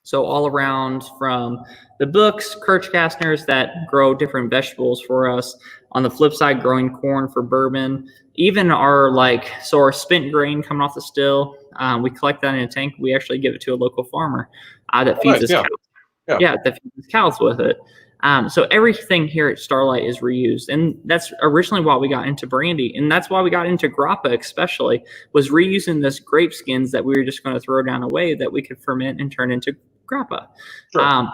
So all around, from the Books, Kirchkastners that grow different vegetables for us. On the flip side, growing corn for bourbon. Even our our spent grain coming off the still, we collect that in a tank. We actually give it to a local farmer that feeds us cows. Yeah, that feeds cows with it. So everything here at Starlight is reused. And that's originally why we got into brandy. And that's why we got into Grappa especially, was reusing this grape skins that we were just going to throw down away that we could ferment and turn into Grappa. Sure.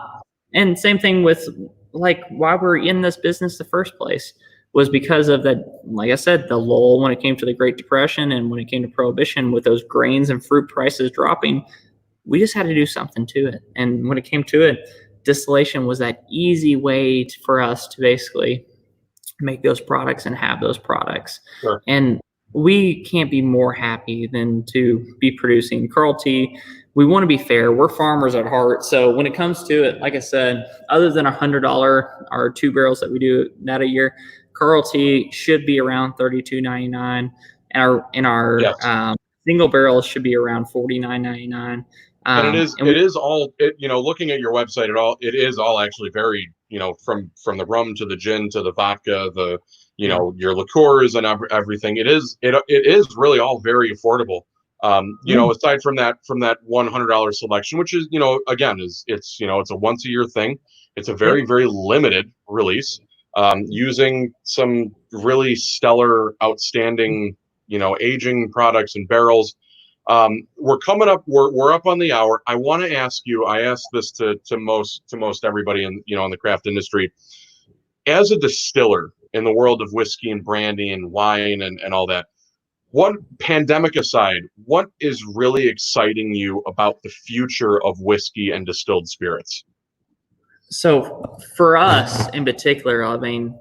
And same thing with why we're in this business the first place was because of that, like I said, the lull when it came to the Great Depression and when it came to Prohibition with those grains and fruit prices dropping. We just had to do something to it. And when it came to it, distillation was that easy way for us to basically make those products and have those products. Sure. And we can't be more happy than to be producing Carl T. We want to be fair. We're farmers at heart. So when it comes to it, like I said, other than $100, our 2 barrels that we do that a year, Carl T should be around $32.99. And our single barrels should be around $49.99. And it is all looking at your website it is all actually very, from the rum to the gin to the vodka, your liqueurs and everything. It is really all very affordable. Aside from that $100 selection, which is, again, it's a once a year thing. It's a very, very limited release, using some really stellar, outstanding, aging products and barrels. We're coming up. We're up on the hour. I want to ask you. I asked this to most everybody in the craft industry. As a distiller in the world of whiskey and brandy and wine and all that, what, pandemic aside, what is really exciting you about the future of whiskey and distilled spirits? So for us in particular, I mean,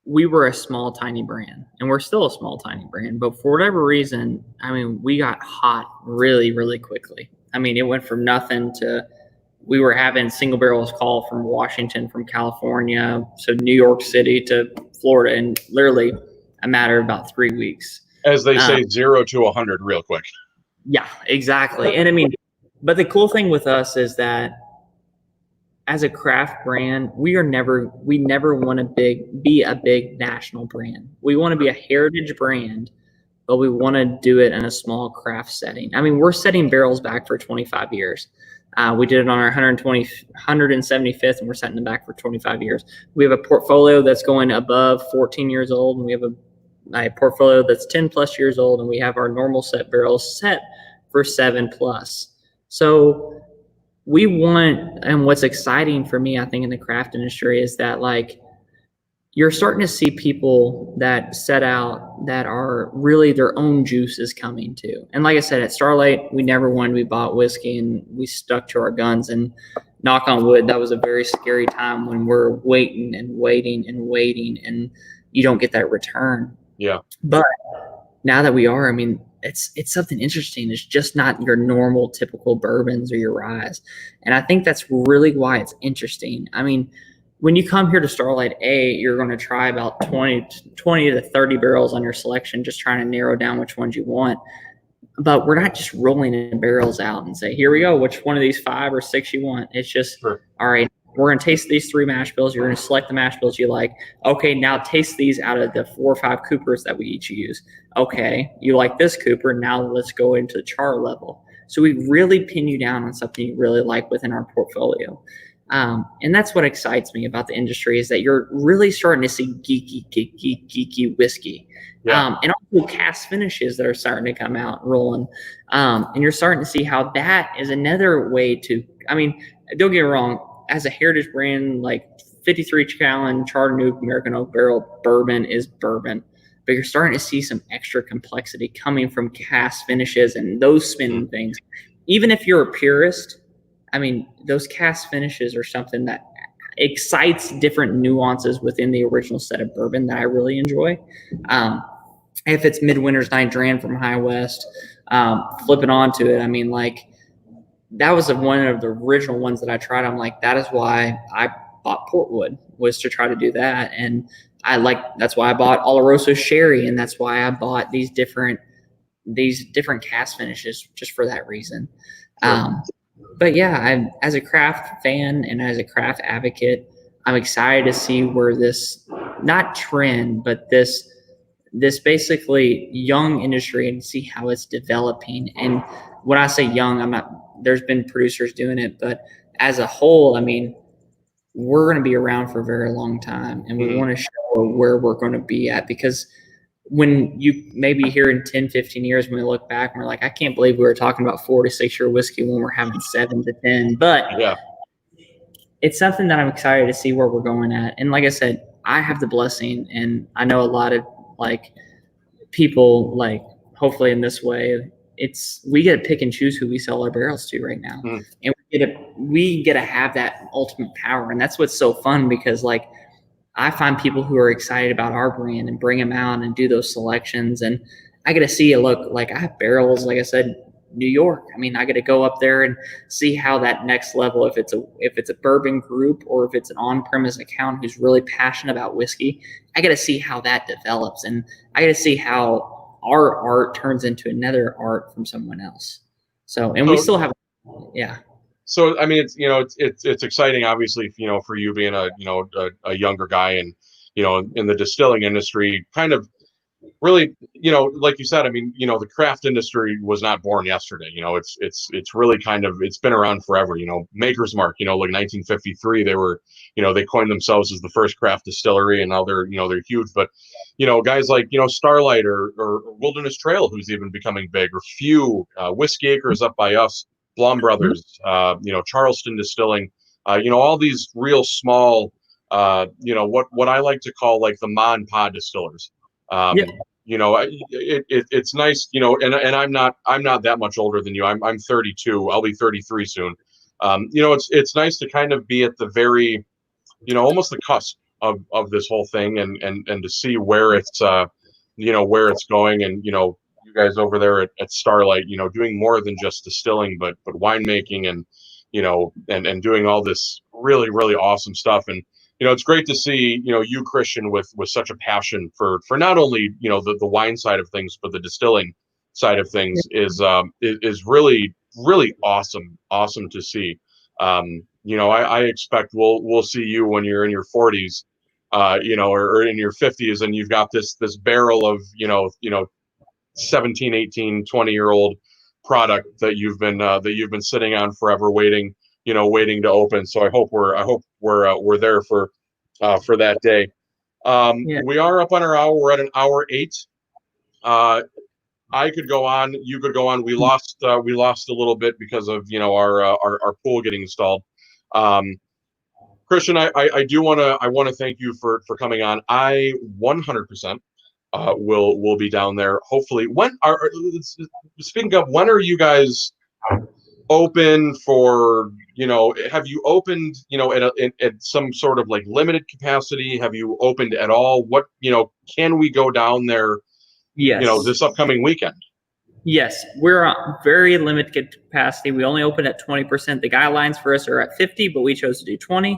we were a small, tiny brand, and we're still a small, tiny brand. But for whatever reason, I mean, we got hot really, really quickly. I mean, it went from nothing to we were having single barrels call from Washington, from California, so New York City to Florida in literally a matter of about 3 weeks. As they say, 0 to 100 real quick. Yeah, exactly. And I mean, but the cool thing with us is that as a craft brand, we never want to be a big national brand. We want to be a heritage brand, but we want to do it in a small craft setting. I mean, we're setting barrels back for 25 years. We did it on our 175th, and we're setting them back for 25 years. We have a portfolio that's going above 14 years old, and we have a portfolio that's 10 plus years old, and we have our normal set barrels set for 7 plus. So we want, and what's exciting for me, I think, in the craft industry is that you're starting to see people that set out that are really their own juice is coming to. And like I said, at Starlight, we never wanted to be bought whiskey, and we stuck to our guns. And knock on wood, that was a very scary time when we're waiting and waiting and waiting, and you don't get that return. Yeah. But now that we are, I mean, it's something interesting. It's just not your normal typical bourbons or your ryes. And I think that's really why it's interesting. I mean, when you come here to Starlight, you're going to try about 20 to 30 barrels on your selection, just trying to narrow down which ones you want. But we're not just rolling in barrels out and say, here we go, which one of these 5 or 6 you want. It's just, sure. All right, we're going to taste these 3 mash bills. You're going to select the mash bills you like. Okay, now taste these out of the 4 or 5 Coopers that we each use. Okay, you like this Cooper. Now let's go into the char level. So we really pin you down on something you really like within our portfolio. And that's what excites me about the industry, is that you're really starting to see geeky whiskey. And also cask finishes that are starting to come out rolling. And you're starting to see how that is another way to, I mean, don't get me wrong, as a heritage brand, like 53 gallon Chardonnay American Oak Barrel bourbon is bourbon. But you're starting to see some extra complexity coming from cask finishes and those spinning things. Even if you're a purist, I mean, those cask finishes are something that excites different nuances within the original set of bourbon that I really enjoy. If it's Midwinter's Night Dram from High West, flipping onto it, I mean, like, that was one of the original ones that I tried. I'm like, that is why I bought Portwood, was to try to do that. And that's why I bought Oloroso Sherry, and that's why I bought these different cask finishes, just for that reason. But yeah, as a craft fan and as a craft advocate, I'm excited to see where this, not trend, but this basically young industry, and see how it's developing. And when I say young, there's been producers doing it, but as a whole, I mean, we're going to be around for a very long time, and we want to show where we're going to be at, because when you maybe here in 10, 15 years, when we look back and we're like, I can't believe we were talking about 4 to 6 year whiskey when we're having 7 to 10, but it's something that I'm excited to see where we're going at. And like I said, I have the blessing, and I know a lot of like people, like, hopefully in this way, we get to pick and choose who we sell our barrels to right now. And we get to have that ultimate power. And that's what's so fun, because like, I find people who are excited about our brand and bring them out and do those selections. And I get to see, look, like, I have barrels, like I said, New York. I mean, I get to go up there and see how that next level, if it's a bourbon group or if it's an on-premise account who's really passionate about whiskey, I get to see how that develops. And I get to see how our art turns into another art from someone else. So, and we still have, So, I mean, it's exciting, obviously, for you being a younger guy, and, in the distilling industry, kind of really, like you said, I mean, the craft industry was not born yesterday. It's really kind of, it's been around forever. Maker's Mark, like 1953, they coined themselves as the first craft distillery, and now they're huge. But, guys like, Starlight or Wilderness Trail, who's even becoming big, or Few, Whiskey Acres up by us, Blum Brothers, Charleston Distilling, all these real small, what I like to call like the ma and pa distillers. It's nice, and I'm not that much older than you. I'm 32. I'll be 33 soon. It's nice to kind of be at the very, almost the cusp of this whole thing, and to see where it's where it's going. And you guys over there at Starlight, doing more than just distilling, but winemaking, and and doing all this really, really awesome stuff. And it's great to see you, Christian, with such a passion for not only the wine side of things, but the distilling side of things is really, really awesome to see. I expect we'll see you when you're in your 40s, or in your 50s, and you've got this barrel of 17, 18, 20-year-old product that you've been sitting on forever, waiting to open. So I hope we're there for that day. We are up on our hour. We're at an hour 8. I could go on. You could go on. We lost a little bit because of our pool getting installed. Christian, I want to thank you for coming on. I 100% will be down there. Hopefully, speaking of, when are you guys open for? Have you opened at some sort of like limited capacity? Have you opened at all? What can we go down there? Yes. This upcoming weekend. Yes, we're very limited capacity. We only open at 20%. The guidelines for us are at 50, but we chose to do 20,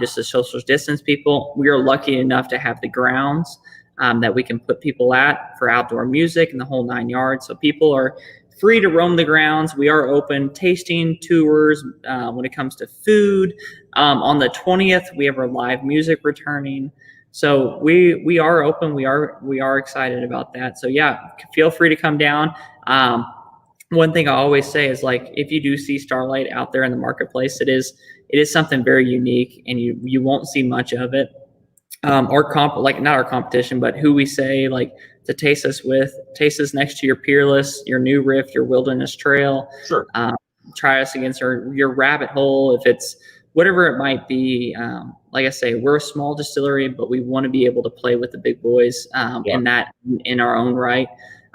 just to social distance people. We are lucky enough to have the grounds that we can put people at for outdoor music and the whole 9 yards. So people are free to roam the grounds. We are open tasting tours when it comes to food. On the 20th, we have our live music returning. So we are open. We are excited about that. So yeah, feel free to come down. one thing I always say is, like, if you do see Starlight out there in the marketplace, it is something very unique, and you won't see much of it. Like, not our competition, but who we say, like, to taste us with. Taste us next to your Peerless, your New Rift, your Wilderness Trail. Sure. Try us against your Rabbit Hole, if it's whatever it might be. Like I say, we're a small distillery, but we want to be able to play with the big boys in our own right.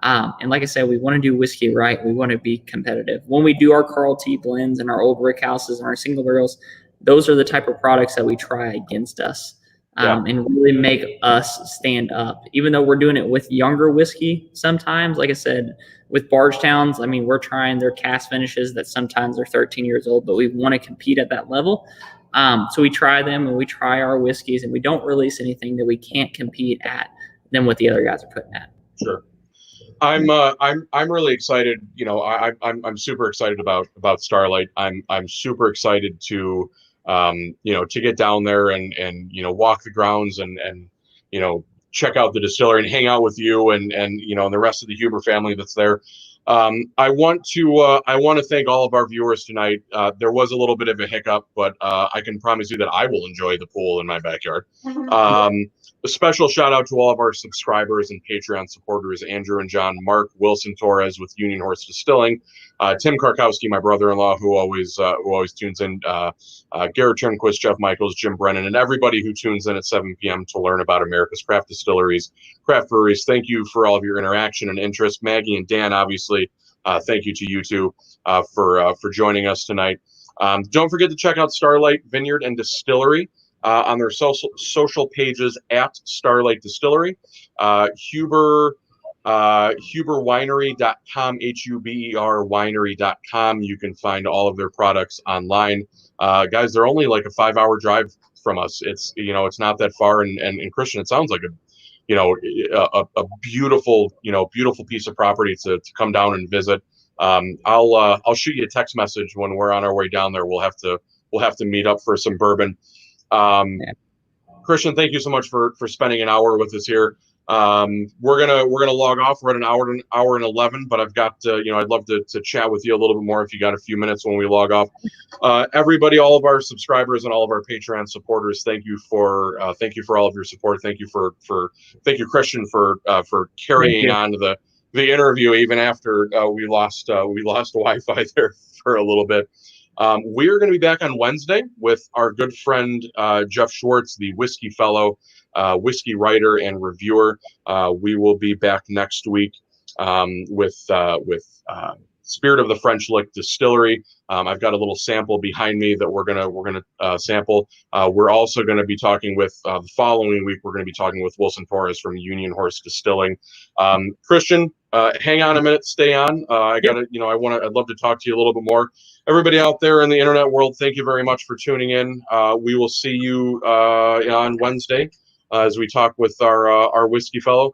And like I said, we want to do whiskey right. We want to be competitive. When we do our Carl T blends and our old brick houses and our single barrels, those are the type of products that we try against us. And really make us stand up, even though we're doing it with younger whiskey. Sometimes, like I said, with Bardstown's, I mean, we're trying their cask finishes that sometimes are 13 years old, but we want to compete at that level. So we try them, and we try our whiskeys, and we don't release anything that we can't compete at than what the other guys are putting at. Sure. I'm really excited. You know, I'm super excited about Starlight. I'm super excited to to get down there and walk the grounds and check out the distillery and hang out with you and the rest of the Huber family that's there. I want to thank all of our viewers tonight. There was a little bit of a hiccup, but I can promise you that I will enjoy the pool in my backyard. A special shout out to all of our subscribers and Patreon supporters: Andrew and John, Mark, Wilson Torres with Union Horse Distilling, Tim Karkowski, my brother-in-law, who always tunes in, Garrett Turnquist, Jeff Michaels, Jim Brennan, and everybody who tunes in at 7 p.m. to learn about America's craft distilleries, craft breweries. Thank you for all of your interaction and interest. Maggie and Dan, obviously, thank you to you two for joining us tonight. Don't forget to check out Starlight Vineyard and Distillery on their social pages at Starlight Distillery. HuberWinery.com, HUBER winery.com. You can find all of their products online. Guys, they're only like a 5-hour drive from us. It's not that far. And Christian, it sounds like a beautiful piece of property to come down and visit. I'll shoot you a text message when we're on our way down there. We'll have to meet up for some bourbon. Christian, thank you so much for spending an hour with us here. We're gonna log off. We're at an hour and 11, but I've got I'd love to chat with you a little bit more if you got a few minutes when we log off. Everybody, all of our subscribers and all of our Patreon supporters, thank you for all of your support. Thank you Christian for carrying on the interview even after we lost Wi-Fi there for a little bit. We're going to be back on Wednesday with our good friend Jeff Schwartz, the whiskey fellow, whiskey writer and reviewer. We will be back next week with Spirit of the French Lick Distillery. I've got a little sample behind me that we're gonna sample. We're also going to be talking with the following week. We're going to be talking with Wilson Torres from Union Horse Distilling. Christian, hang on a minute, stay on. I'd love to talk to you a little bit more. Everybody out there in the internet world, thank you very much for tuning in. We will see you on Wednesday as we talk with our whiskey fellow.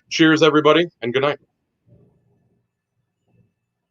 Cheers, everybody, and good night.